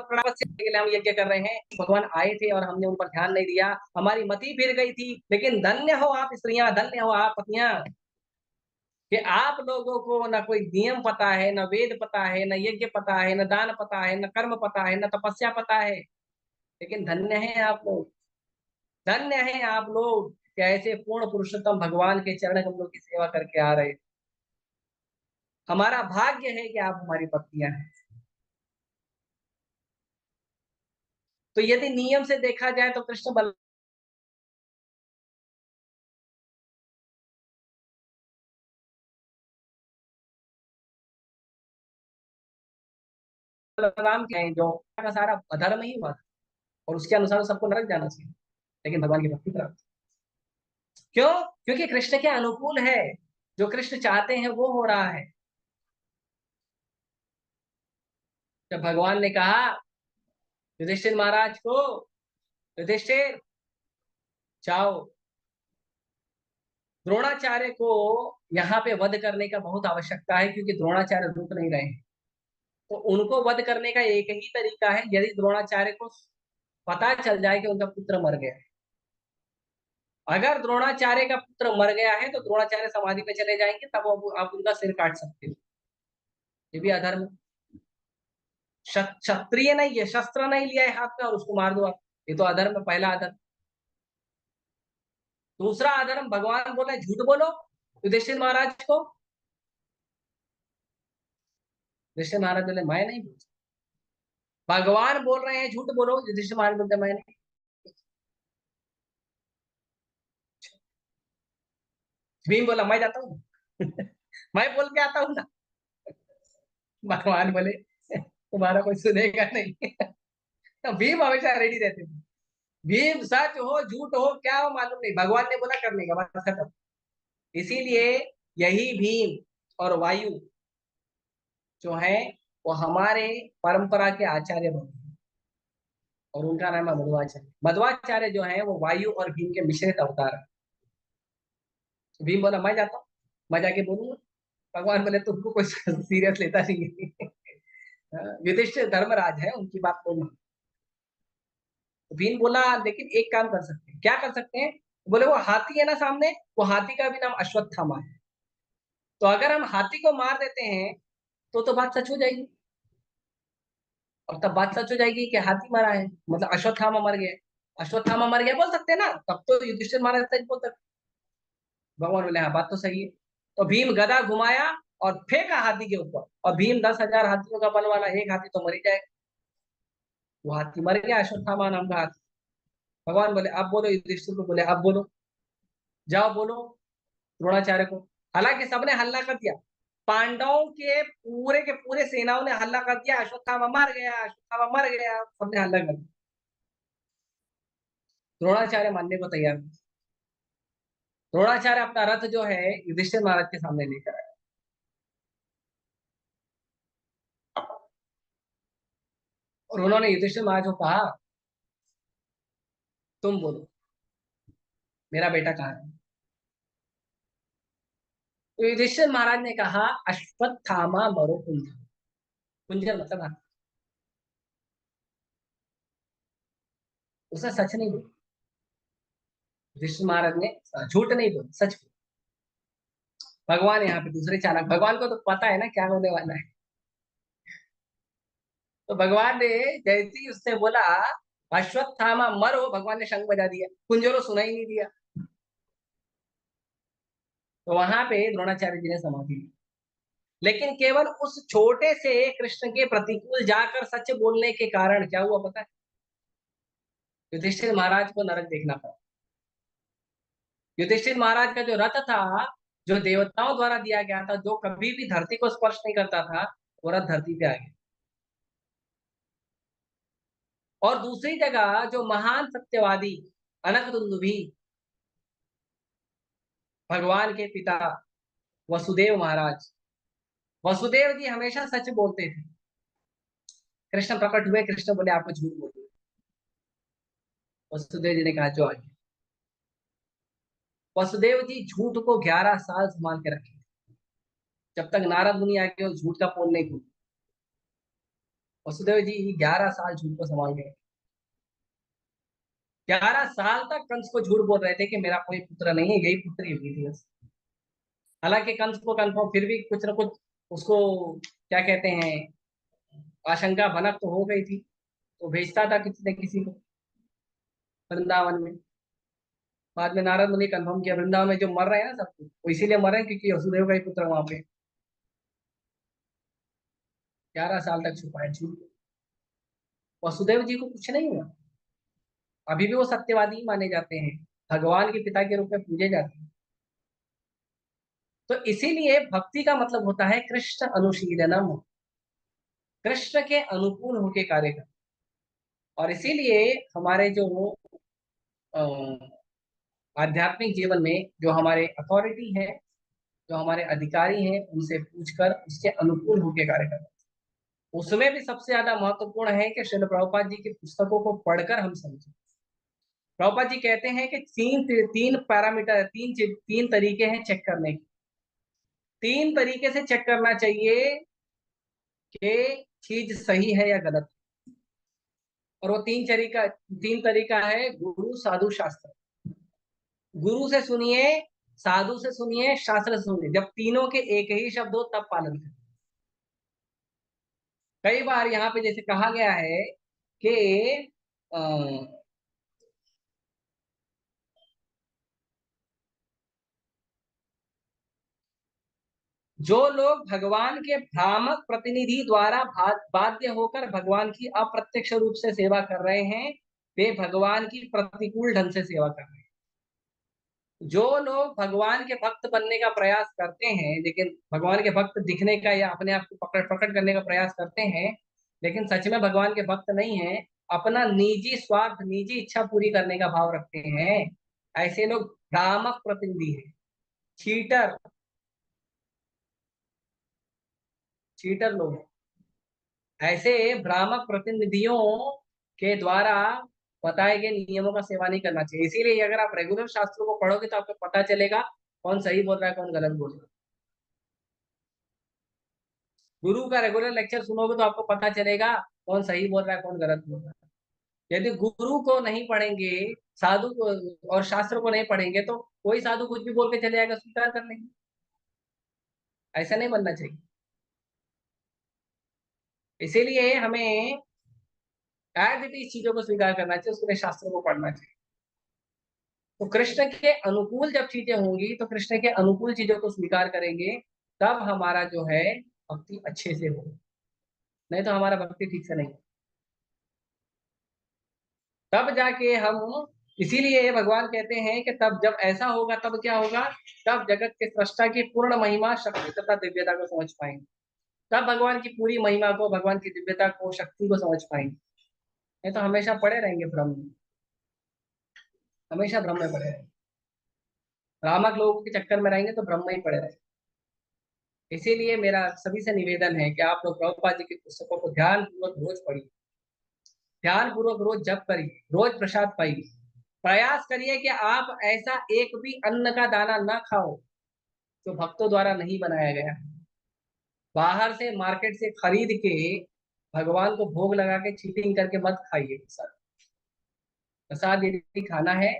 प्रणाम के लिए हम यज्ञ कर रहे हैं, भगवान आए थे और हमने उन पर ध्यान नहीं दिया, हमारी मति फिर गई थी। लेकिन धन्य हो आप स्त्रियां, धन्य हो आप पत्नियां, कि आप लोगों को न कोई नियम पता है, न वेद पता है, न यज्ञ पता है, न दान पता है, न कर्म पता है, न तपस्या पता है। लेकिन धन्य है आप लोग, धन्य है आप लोग कि ऐसे पूर्ण पुरुषोत्तम भगवान के चरण कमलों की सेवा करके आ रहे। हमारा भाग्य है कि आप हमारी पत्नियां हैं। तो यदि नियम से देखा जाए तो कृष्ण बलराम के हैं जो का सारा अधर्म ही हुआ था, और उसके अनुसार सबको नरक जाना चाहिए, लेकिन भगवान की भक्ति प्राप्त। क्यों? क्योंकि कृष्ण के अनुकूल है, जो कृष्ण चाहते हैं वो हो रहा है। जब भगवान ने कहा युधिष्ठिर महाराज को, युधिष्ठिर जाओ, द्रोणाचार्य को यहाँ पे वध करने का बहुत आवश्यकता है, क्योंकि द्रोणाचार्य रुक नहीं रहे हैं। तो उनको वध करने का एक ही तरीका है, यदि द्रोणाचार्य को पता चल जाए कि उनका पुत्र मर गया है। अगर द्रोणाचार्य का पुत्र मर गया है तो द्रोणाचार्य समाधि पे चले जाएंगे, तब आप उनका सिर काट सकते हो। ये भी अधर्म, क्षत्रिय नहीं है, शस्त्र नहीं लिया है हाथ में और उसको मार दो आप, ये तो अधर्म, पहला अधर्म। दूसरा अधर्म, भगवान बोले झूठ बोलो युधिष्ठिर महाराज को। युधिष्ठिर महाराज बोले मैं नहीं बोल सकता। भगवान बोल रहे हैं झूठ बोलो, युधिष्ठिर महाराज बोलते मैं नहीं। भीम बोला मैं जाता हूँ मैं बोल के आता हूँ ना। भगवान बोले तुम्हारा कोई सुनेगा नहीं तो भीम हमेशा रेडी रहते थे। भीम सच हो झूठ हो क्या हो मालूम नहीं, भगवान ने बोला करने का, बस खत्म। इसीलिए यही भीम और वायु जो है वो हमारे परंपरा के आचार्य बने हैं। और उनका नाम है मध्वाचार्य। मध्वाचार्य जो है वो वायु और भीम के मिश्रित अवतार है। तो भीम बोला मैं जाता हूँ, मैं जाके बोलूंगा। भगवान बोले तुमको कोई सीरियस लेता नहीं है युधिष्ठिर धर्मराज है, उनकी बात बोलना। तो भीम बोला लेकिन एक काम कर सकते हैं। क्या कर सकते हैं? बोले वो हाथी है ना सामने, वो हाथी का भी नाम अश्वत्थामा है। तो अगर हम हाथी को मार देते हैं तो बात सच हो जाएगी। और तब बात सच हो जाएगी कि हाथी मरा है, मतलब अश्वत्थामा मर गया। अश्वत्थामा मर गया बोल सकते हैं ना, तब तो युधिष्ठिर महाराज सच बोल सकते। भगवान बोले हाँ बात तो सही है। तो भीम गदा घुमाया और फेंका हाथी के ऊपर, और भीम 10,000 हाथियों का बल वाला, एक हाथी तो मर ही जाएगा। वो हाथी मर गया, अश्वत्थामा नाम का हाथी। भगवान बोले अब बोलो, युधिष्ठिर को बोले अब बोलो, जाओ बोलो द्रोणाचार्य को। हालांकि सबने हल्ला कर दिया, पांडवों के पूरे सेनाओं ने हल्ला कर दिया, अश्वत्थामा मर गया, अश्वत्थामा मर गया, सबने हल्ला कर दिया। द्रोणाचार्य मानने को तैयार नहीं। द्रोणाचार्य अपना रथ जो है युधिष्ठिर महाराज के सामने लेकर आया। और उन्होंने युधिष्ठिर महाराज को कहा तुम बोलो मेरा बेटा कहाँ है? तो युधिष्ठिर महाराज ने कहा अश्वत्थामा मरो कुंजर। कुंजर मतलब हाथी। उसने सच नहीं बोला। युधिष्ठिर महाराज ने झूठ नहीं बोला, सच बोला। भगवान यहाँ पे दूसरे चालक, भगवान को तो पता है ना क्या होने वाला है। तो भगवान ने जैसे ही उसने बोला अश्वत्थामा मरो, भगवान ने शंख बजा दिया, कुंजरो सुना ही नहीं दिया। तो वहां पे द्रोणाचार्य जी ने समाधि ली। लेकिन केवल उस छोटे से कृष्ण के प्रतिकूल जाकर सच बोलने के कारण क्या हुआ पता है? युधिष्ठिर महाराज को नरक देखना पड़ा। युधिष्ठिर महाराज का जो रथ था, जो देवताओं द्वारा दिया गया था, जो कभी भी धरती को स्पर्श नहीं करता था, वो रथ धरती पे आ गया। और दूसरी जगह जो महान सत्यवादी अनकदुंदुभी, भगवान के पिता वसुदेव महाराज, वसुदेव जी हमेशा सच बोलते थे। कृष्ण प्रकट हुए, कृष्ण बोले आपको झूठ बोल। वसुदेव जी ने कहा जो आगे। वसुदेव जी झूठ को 11 साल संभाल के रखे, जब तक नारद मुनि आके उस झूठ का पोल नहीं खोला। वसुदेव जी 11 साल झूठ को संभाल गए। 11 साल तक कंस को झूठ बोल रहे थे कि मेरा कोई पुत्र नहीं है, यही पुत्री हुई थी बस। हालांकि कंस को कंफर्म फिर भी कुछ ना कुछ उसको क्या कहते हैं, आशंका भनक तो हो गई थी। तो भेजता था किसी न किसी को वृंदावन में। बाद में नारद मुनि कंफर्म किया वृंदावन में जो मर रहे हैं ना सब कुछ, वो इसीलिए मर रहे हैं क्योंकि वसुदेव का ही पुत्र वहां पे। 11 साल तक छुपाए झूठ। वसुदेव जी को कुछ नहीं हुआ। अभी भी वो सत्यवादी माने जाते हैं, भगवान के पिता के रूप में पूजे जाते हैं। तो इसीलिए भक्ति का मतलब होता है कृष्ण अनुशीलनम, कृष्ण के अनुकूल होके कार्य करना। और इसीलिए हमारे जो अ, आध्यात्मिक जीवन में जो हमारे अथॉरिटी है, जो हमारे अधिकारी हैं, उनसे पूछकर उसके अनुकूल होके कार्य करना। उसमें भी सबसे ज्यादा महत्वपूर्ण है कि श्रील प्रभुपाद जी की पुस्तकों को पढ़कर हम समझें। प्रभुपाद जी कहते हैं कि तीन पैरामीटर, तीन तरीके हैं चेक करने के। तीन तरीके से चेक करना चाहिए कि चीज सही है या गलत। और वो तीन तरीका है गुरु साधु शास्त्र। गुरु से सुनिए, साधु से सुनिए, शास्त्र से सुनिए। जब तीनों के एक ही शब्द हो तब पालन करें। कई बार यहाँ पे जैसे कहा गया है कि अ, जो लोग भगवान के भ्रामक प्रतिनिधि द्वारा बाध्य होकर भगवान की अप्रत्यक्ष रूप से सेवा कर रहे हैं, वे भगवान की प्रतिकूल ढंग से सेवा कर रहे हैं। जो लोग भगवान के भक्त बनने का प्रयास करते हैं, लेकिन भगवान के भक्त दिखने का या अपने आप को प्रकट करने का प्रयास करते हैं, लेकिन सच में भगवान के भक्त नहीं है, अपना निजी स्वार्थ, निजी इच्छा पूरी करने का भाव रखते हैं, ऐसे लोग भ्रामक प्रतिनिधि हैं, चीटर, चीटर लोग हैं। ऐसे भ्रामक प्रतिनिधियों के द्वारा बताए गए नियमों का सेवा नहीं करना चाहिए। इसीलिए अगर आप रेगुलर शास्त्रों को पढ़ोगे तो आपको पता चलेगा कौन सही बोल रहा है, कौन गलत बोल रहा है। गुरु का रेगुलर लेक्चर सुनोगे तो आपको पता चलेगा कौन सही बोल रहा है, कौन गलत बोल रहा है। यदि गुरु को नहीं पढ़ेंगे, साधु को और शास्त्र को नहीं पढ़ेंगे, तो कोई साधु कुछ भी बोल के चले जाएगा, स्वीकार कर लेंगे। ऐसा नहीं बनना चाहिए। इसीलिए हमें एज इट इज चीजों को स्वीकार करना चाहिए, उसके लिए शास्त्रों को पढ़ना चाहिए। तो कृष्ण के अनुकूल जब चीजें होंगी तो कृष्ण के अनुकूल चीजों को स्वीकार करेंगे, तब हमारा जो है भक्ति अच्छे से होगी, नहीं तो हमारा भक्ति ठीक से नहीं। तब जाके हम, इसीलिए भगवान कहते हैं कि तब जब ऐसा होगा तब क्या होगा, तब जगत के सृष्टा की पूर्ण महिमा, शक्ति तथा दिव्यता को समझ पाएंगे। तब भगवान की पूरी महिमा को, भगवान की दिव्यता को, शक्ति को समझ पाएंगे। नहीं तो हमेशा पड़े रहेंगे भ्रम में, हमेशा भ्रम में पड़े रहेंगे। भ्रामक लोगों के चक्कर में रहेंगे तो भ्रम में ही पड़े रहेंगे। इसीलिए मेरा सभी से निवेदन है कि आप लोग प्रभुपाद जी की पुस्तकों को ध्यान पूर्वक रोज पढ़िए, ध्यान पूर्वक रोज जप करिए, रोज प्रसाद पाइए। प्रयास करिए कि आप ऐसा एक भी अन्न का दाना ना खाओ जो भक्तों द्वारा नहीं बनाया गया। बाहर से मार्केट से खरीद के भगवान को भोग लगा के चीटिंग करके मत खाइए। प्रसाद, प्रसाद यदि खाना है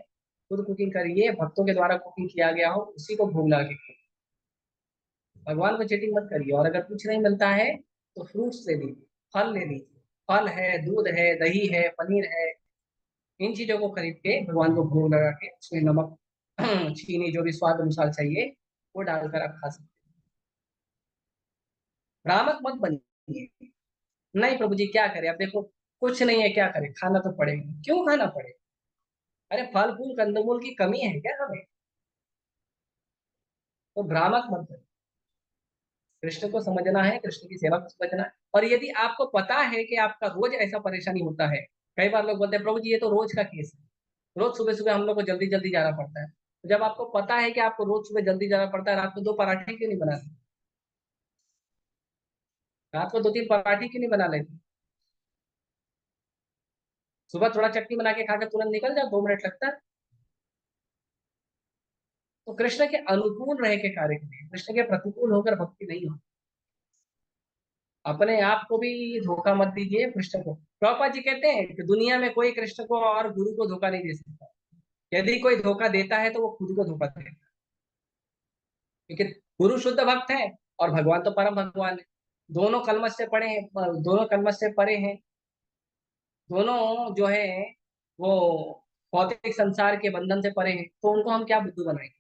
खुद कुकिंग करिए, भक्तों के द्वारा कुकिंग किया गया हो उसी को भोग लगा के खाइए। भगवान को चीटिंग मत करिए। और अगर कुछ नहीं मिलता है तो फ्रूट्स ले लीजिए, फल ले लीजिए, फल है, दूध है, दही है, पनीर है, इन चीजों को खरीद के भगवान को भोग लगा के उसमें नमक चीनी जो भी स्वाद अनुसार चाहिए वो डालकर आप खा सकते हैं। भ्रामक मत बनिए। नहीं प्रभु जी क्या करें, अब देखो कुछ नहीं है, क्या करें, खाना तो पड़ेगा। क्यों खाना पड़े? अरे फल फूल कंदमूल की कमी है क्या हमें? तो भ्रामक मत बनिए। कृष्ण को समझना है, कृष्ण की सेवा को समझना है। और यदि आपको पता है कि आपका रोज ऐसा परेशानी होता है, कई बार लोग बोलते हैं प्रभु जी ये तो रोज का केस है, रोज सुबह सुबह हम लोग को जल्दी जल्दी जाना पड़ता है। तो जब आपको पता है कि आपको रोज सुबह जल्दी जाना पड़ता है, रात को 2 पराठे क्यों नहीं बनाते? रात को 2-3 पराठे क्यों नहीं बना लेते? सुबह थोड़ा चटनी बना के खाकर तुरंत निकल जाओ, 2 मिनट लगता है। तो कृष्ण के अनुकूल रह के कार्य करिए, कृष्ण के प्रतिकूल होकर भक्ति नहीं हो। अपने आप को भी धोखा मत दीजिए, कृष्ण को। प्रभुपाद जी कहते हैं कि दुनिया में कोई कृष्ण को और गुरु को धोखा नहीं दे सकता। यदि कोई धोखा देता है तो वो खुद को धोखा देता है, क्योंकि गुरु शुद्ध भक्त है और भगवान तो परम भगवान है। दोनों कलमश से पड़े हैं, दोनों कलमश से परे हैं। दोनों जो है वो भौतिक संसार के बंधन से परे हैं, तो उनको हम क्या बुद्धू बनाएंगे?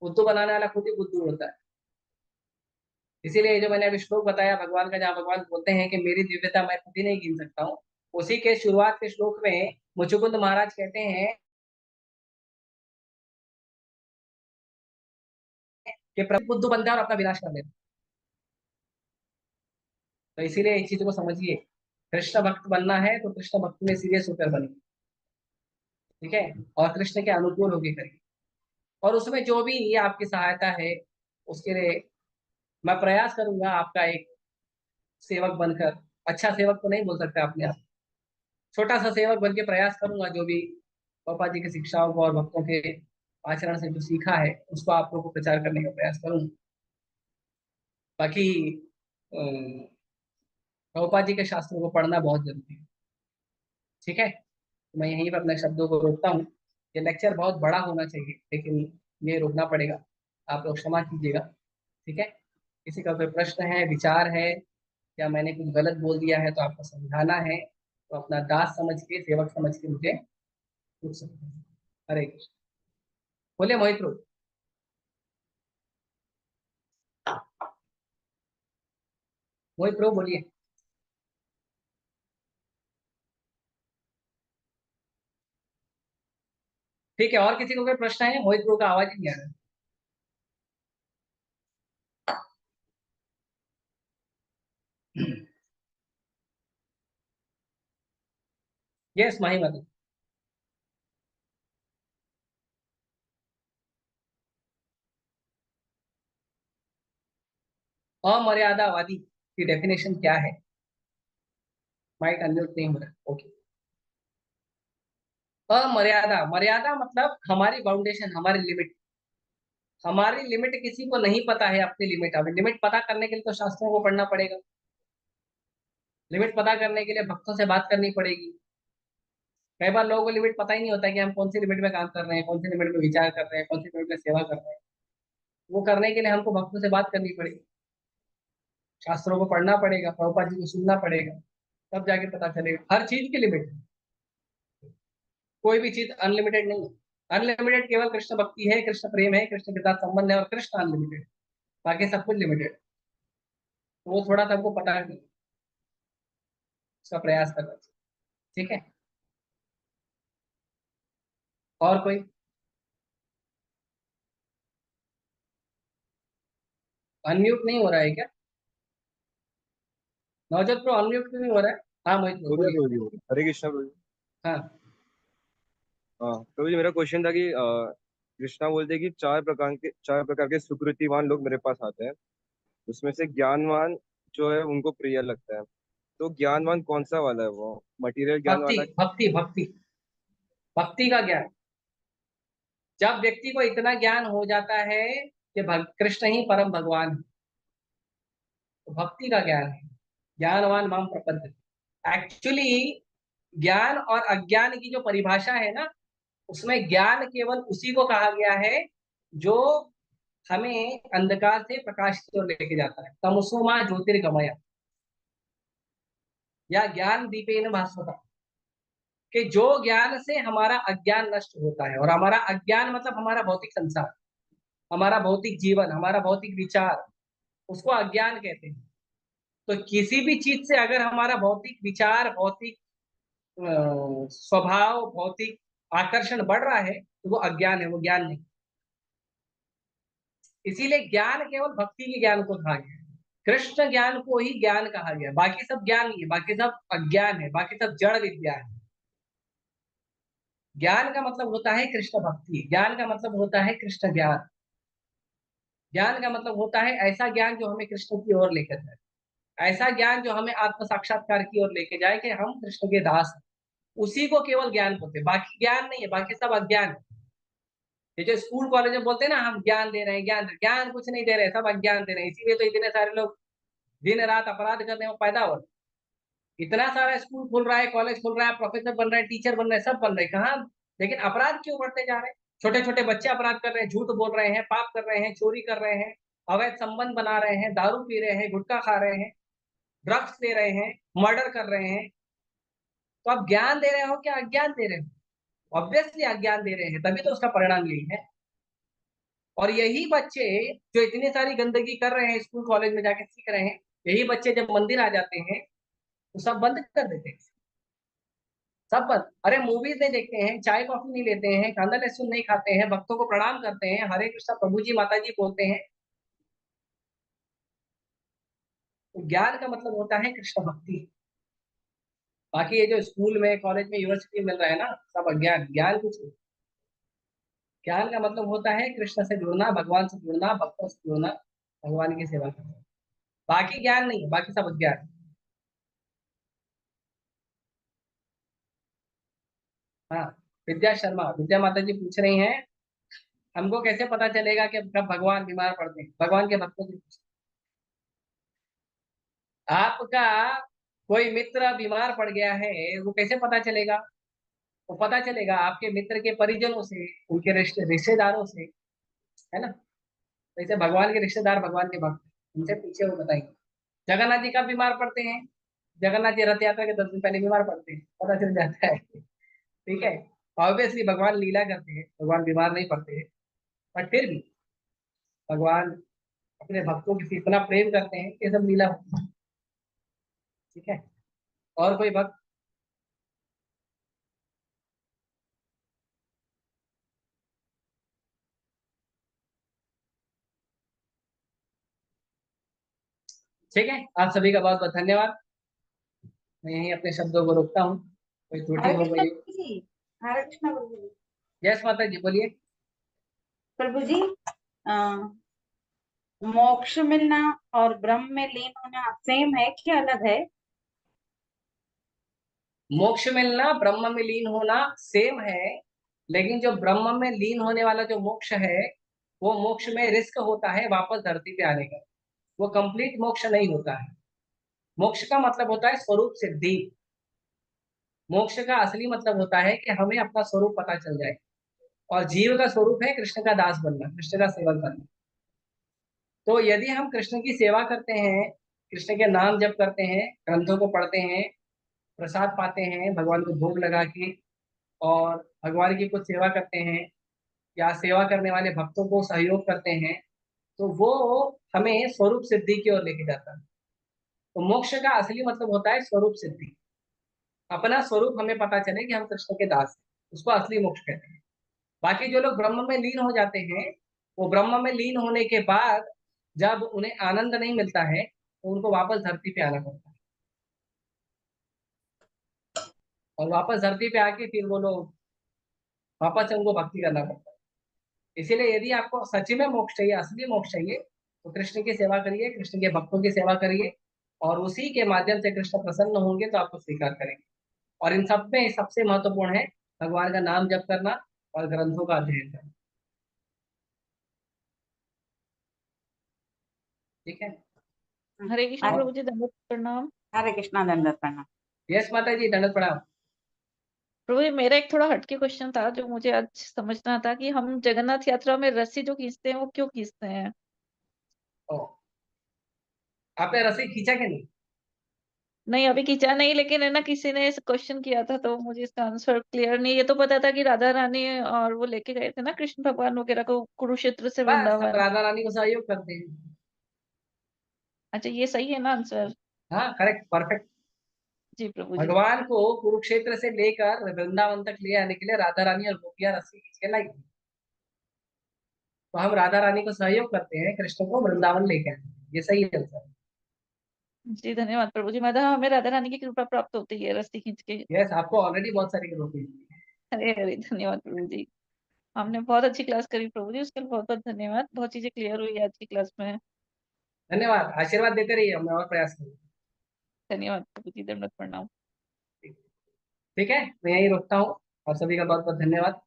बुद्धू बनाने वाला खुद ही बुद्धू होता है। इसीलिए जो मैंने अभी श्लोक बताया भगवान का, जहाँ भगवान बोलते हैं कि मेरी दिव्यता मैं खुद ही नहीं गिन सकता हूँ, उसी के शुरुआत के श्लोक में मुचुकुंद महाराज कहते हैं कि प्रभु बुद्धू बनता है और अपना विनाश कर देता है। तो इसीलिए इस चीज को समझिए, कृष्ण भक्त बनना है तो कृष्ण भक्ति में सीरियस होकर बनिए, ठीक है, और कृष्ण के अनुकूल होकर करिए। और उसमें जो भी ये आपकी सहायता है उसके लिए मैं प्रयास करूंगा आपका एक सेवक बनकर। अच्छा सेवक तो नहीं बोल सकता अपने आप, छोटा सा सेवक बन के प्रयास करूंगा, जो भी पापा जी की शिक्षाओं को और भक्तों के आचरण से जो सीखा है उसको आप लोगों को प्रचार करने का प्रयास करूंगा। बाकी पापा जी के शास्त्रों को पढ़ना बहुत जरूरी है, ठीक है। तो मैं यहीं पर अपने शब्दों को रोकता हूँ। ये लेक्चर बहुत बड़ा होना चाहिए लेकिन ये रोकना पड़ेगा, आप लोग क्षमा कीजिएगा, ठीक है। किसी का कोई प्रश्न है, विचार है, या मैंने कुछ गलत बोल दिया है तो आपको समझाना है तो अपना दास समझ के, सेवक समझ के मुझे पूछ सकते हैं। हरे कृष्ण। बोले मोहित। मोहित प्रभु बोलिए। ठीक है, और किसी को कोई प्रश्न है? मोहित प्रभु का आवाज ही नहीं आ रहा। यस माही मतलब अमर्यादावादी की डेफिनेशन क्या है? माइक अनम्यूट नहीं हो रहा। ओके। अमर्यादा, मर्यादा मतलब हमारी बाउंडेशन, हमारी लिमिट। हमारी लिमिट किसी को नहीं पता है अपनी लिमिट। हमें लिमिट पता करने के लिए तो शास्त्रों को पढ़ना पड़ेगा। लिमिट पता करने के लिए भक्तों से बात करनी पड़ेगी। कई बार लोगों को लिमिट पता ही नहीं होता है कि हम कौन सी लिमिट में काम कर रहे हैं, कौन सी लिमिट में विचार कर रहे हैं, कौन सी लिमिट में सेवा कर रहे हैं। वो करने के लिए हमको भक्तों से बात करनी पड़ेगी, शास्त्रों को पढ़ना पड़ेगा, प्रभुपाद जी को सुनना पड़ेगा, तब जाके पता चलेगा। हर चीज की लिमिट है, कोई भी चीज अनलिमिटेड नहीं है। अनलिमिटेड केवल कृष्ण भक्ति है, कृष्ण प्रेम है, कृष्ण के साथ संबंध है, और कृष्ण अनलिमिटेड। बाकी सब कुछ लिमिटेड। तो वो थोड़ा सा हमको पता है, उसका प्रयास करना चाहिए। ठीक है, और कोई? अनम्यूट नहीं हो रहा है क्या? नवजोत प्रो अनम्यूट क्यों नहीं हो रहा है? हाँ मोहित bro, बोलिए बोलिए। बोलिए, हरे कृष्णा प्रभु। हाँ हाँ प्रभु जी, मेरा क्वेश्चन था कि कृष्णा बोलते हैं कि चार प्रकार के सुकृतिवान लोग मेरे पास आते हैं। उसमें से ज्ञानवान जो है उनको प्रिय लगता है। तो ज्ञानवान कौन सा वाला है? वो मटेरियल ज्ञान भक्ति वाला? भक्ति भक्ति, भक्ति का ज्ञान। जब व्यक्ति को इतना ज्ञान हो जाता है कि कृष्ण ही परम भगवान है, तो भक्ति का ज्ञान है। ज्ञानवान माम प्रपद्य। एक्चुअली ज्ञान और अज्ञान की जो परिभाषा है ना, उसमें ज्ञान केवल उसी को कहा गया है जो हमें अंधकार से प्रकाश की ओर लेके जाता है। तमसो मां ज्योतिर्गमय, या ज्ञान दीपेन भास्वता, कि जो ज्ञान से हमारा अज्ञान नष्ट होता है। और हमारा अज्ञान मतलब हमारा भौतिक संसार, हमारा भौतिक जीवन, हमारा भौतिक विचार, उसको अज्ञान कहते हैं। तो किसी भी चीज से अगर हमारा भौतिक विचार, भौतिक स्वभाव, भौतिक आकर्षण बढ़ रहा है, तो वो अज्ञान है, वो ज्ञान नहीं। इसीलिए ज्ञान केवल भक्ति के ज्ञान को कहा गया है। कृष्ण ज्ञान को ही ज्ञान कहा गया, बाकी सब ज्ञान नहीं है, बाकी सब अज्ञान है, बाकी सब जड़ विद्या है। ज्ञान का मतलब होता है कृष्ण भक्ति, ज्ञान का मतलब होता है कृष्ण ज्ञान, ज्ञान का मतलब होता है ऐसा ज्ञान जो हमें कृष्ण की ओर लेकर जाए, ऐसा ज्ञान जो हमें आत्म साक्षात्कार की ओर लेके जाए कि हम कृष्ण के दास हैं। उसी को केवल ज्ञान बोलते हैं, बाकी ज्ञान नहीं है, बाकी सब अज्ञान है। ये जो स्कूल कॉलेज में बोलते हैं ना, हम ज्ञान दे रहे हैं, ज्ञान ज्ञान कुछ नहीं दे रहे, सब अज्ञान दे रहे हैं। इसीलिए तो इतने सारे लोग दिन रात अपराध करने में पैदा हो रहे हैं। इतना सारा स्कूल खुल रहा है, कॉलेज खुल रहा है, प्रोफेसर बन रहे हैं, टीचर बन रहे हैं, सब बन रहे हैं, कहाँ? लेकिन अपराध क्यों बढ़ते जा रहे हैं? छोटे छोटे बच्चे अपराध कर रहे हैं, झूठ बोल रहे हैं, पाप कर रहे हैं, चोरी कर रहे हैं, अवैध संबंध बना रहे हैं, दारू पी रहे हैं, गुटखा खा रहे हैं, ड्रग्स ले रहे हैं, मर्डर कर रहे हैं। तो आप ज्ञान दे रहे हो क्या अज्ञान दे रहे हो? ऑब्वियसली अज्ञान दे रहे हैं, तभी तो उसका परिणाम यही है। और यही बच्चे जो इतनी सारी गंदगी कर रहे हैं, स्कूल कॉलेज में जाके सीख रहे हैं, यही बच्चे जब मंदिर आ जाते हैं तो सब बंद कर देते हैं, सब बंद। अरे मूवीज नहीं देखते हैं, चाय कॉफी नहीं लेते हैं, कांदा लहसुन नहीं खाते हैं, भक्तों को प्रणाम करते हैं, हरे कृष्णा प्रभु जी माता जी बोलते हैं। तो ज्ञान का मतलब होता है कृष्ण भक्ति। बाकी ये जो स्कूल में, कॉलेज में, यूनिवर्सिटी में मिल रहा है ना, सब अज्ञान। ज्ञान कुछ नहीं। ज्ञान का मतलब होता है कृष्ण से जुड़ना, भगवान से जुड़ना, भक्तों से जुड़ना, भगवान की सेवा करना। बाकी ज्ञान नहीं है, बाकी सब अज्ञान। हाँ, विद्या शर्मा, विद्या माता जी पूछ रही हैं, हमको कैसे पता चलेगा कि कब भगवान बीमार पड़ते हैं? भगवान के भक्तों से पूछो। आपका कोई मित्र बीमार पड़ गया है, वो कैसे पता चलेगा? वो पता चलेगा आपके मित्र के परिजनों से, उनके रिश्तेदारों से, है ना? जैसे भगवान के रिश्तेदार, भगवान के भक्त, उनसे पूछे, वो बताएंगे। जगन्नाथ जी कब बीमार पड़ते हैं? जगन्नाथ जी रथ यात्रा के 10 दिन पहले बीमार पड़ते हैं, पता चल जाता है। ठीक है, ऑब्वियसली भगवान लीला करते हैं, भगवान बीमार नहीं पड़ते हैं, बट फिर भी भगवान अपने भक्तों के इतना प्रेम करते हैं कि सब लीला होती है। ठीक है, और कोई भक्त? ठीक है, आप सभी का बहुत बहुत धन्यवाद। मैं यहीं अपने शब्दों को रोकता हूँ, कोई त्रुटि हरे हो कृष्ण गई। प्रभु जी। हरे कृष्ण प्रभु जी। यस माता जी, बोलिए। प्रभु जी, अ, मोक्ष मिलना और ब्रह्म में लीन होना सेम है कि अलग है? मोक्ष मिलना, ब्रह्म में लीन होना सेम है, लेकिन जो ब्रह्म में लीन होने वाला जो मोक्ष है, वो मोक्ष में रिस्क होता है वापस धरती पे आने का। वो कंप्लीट मोक्ष नहीं होता है। मोक्ष का मतलब होता है स्वरूप सिद्धि। मोक्ष का असली मतलब होता है कि हमें अपना स्वरूप पता चल जाए, और जीव का स्वरूप है कृष्ण का दास बनना, कृष्ण का सेवक बनना। तो यदि हम कृष्ण की सेवा करते हैं, कृष्ण के नाम जप करते हैं, ग्रंथों को पढ़ते हैं, प्रसाद पाते हैं भगवान को भोग लगा के, और भगवान की कुछ सेवा करते हैं, या सेवा करने वाले भक्तों को सहयोग करते हैं, तो वो हमें स्वरूप सिद्धि की ओर लेके जाता है। तो मोक्ष का असली मतलब होता है स्वरूप सिद्धि। अपना स्वरूप हमें पता चले कि हम कृष्ण के दास हैं, उसको असली मोक्ष कहते हैं। बाकी जो लोग ब्रह्म में लीन हो जाते हैं, वो ब्रह्म में लीन होने के बाद जब उन्हें आनंद नहीं मिलता है, तो उनको वापस धरती पे आना पड़ता है, और वापस धरती पे आके फिर वो लोग वापस से उनको भक्ति करना पड़ता है। इसीलिए यदि आपको सच में मोक्ष चाहिए, असली मोक्ष चाहिए, तो कृष्ण की सेवा करिए, कृष्ण के भक्तों की सेवा करिए, और उसी के माध्यम से कृष्ण प्रसन्न होंगे तो आपको स्वीकार करेंगे। और इन सब में सबसे महत्वपूर्ण है भगवान का नाम जप करना और ग्रंथों का अध्ययन करना। ठीक है। हरे कृष्ण हरे प्रभु जी, दंडवत प्रणाम। हरे कृष्णा, दंडवत प्रणाम। यस माता जी, दंडवत प्रणाम। प्रभु जी, मेरा एक थोड़ा हटके क्वेश्चन था जो मुझे आज समझना था कि हम जगन्नाथ यात्रा में रस्सी जो खींचते हैं वो क्यों खींचते हैं? ओ, आपने रस्सी खींचा कि नहीं? नहीं, अभी खींचा नहीं, लेकिन है ना किसी ने क्वेश्चन किया था तो मुझे इसका आंसर क्लियर नहीं। ये तो पता था कि राधा रानी और वो लेके गए थे ना कृष्ण भगवान वगैरह को कुरुक्षेत्र से बस हम वृंदावन। राधा रानी को सहयोग करते हैं। अच्छा, ये सही है ना आंसर? हाँ, करेक्ट, परफेक्ट। जी प्रभु जी। भगवान को कुरुक्षेत्र से लेकर वृंदावन तक ले आने के लिए राधा रानी और गोपियां रस्सी खींच के लाई थी। तो हम राधा रानी को सहयोग करते हैं कृष्ण को वृंदावन लेके आने में। ये सही है आंसर। जी धन्यवाद प्रभु जी। मतलब हमें राधा रानी की कृपा प्राप्त होती है रस्सी खींच के। यस, आपको ऑलरेडी बहुत सारी रोटी। हरे हरे, धन्यवाद प्रभु जी। हमने बहुत अच्छी क्लास करी प्रभु जी, उसके लिए बहुत बहुत धन्यवाद। बहुत चीजें क्लियर हुई आज की क्लास में। धन्यवाद, आशीर्वाद देते रहिए, मैं और प्रयास करूंगा। धन्यवाद प्रभु जी, दंडवत प्रणाम। ठीक है, मैं यही रोकता हूँ। आप सभी का बहुत बहुत धन्यवाद।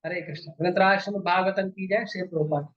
हरे कृष्ण। ग्रंथराज श्रीमद् भागवतम की जय। श्री प्रभुपाद।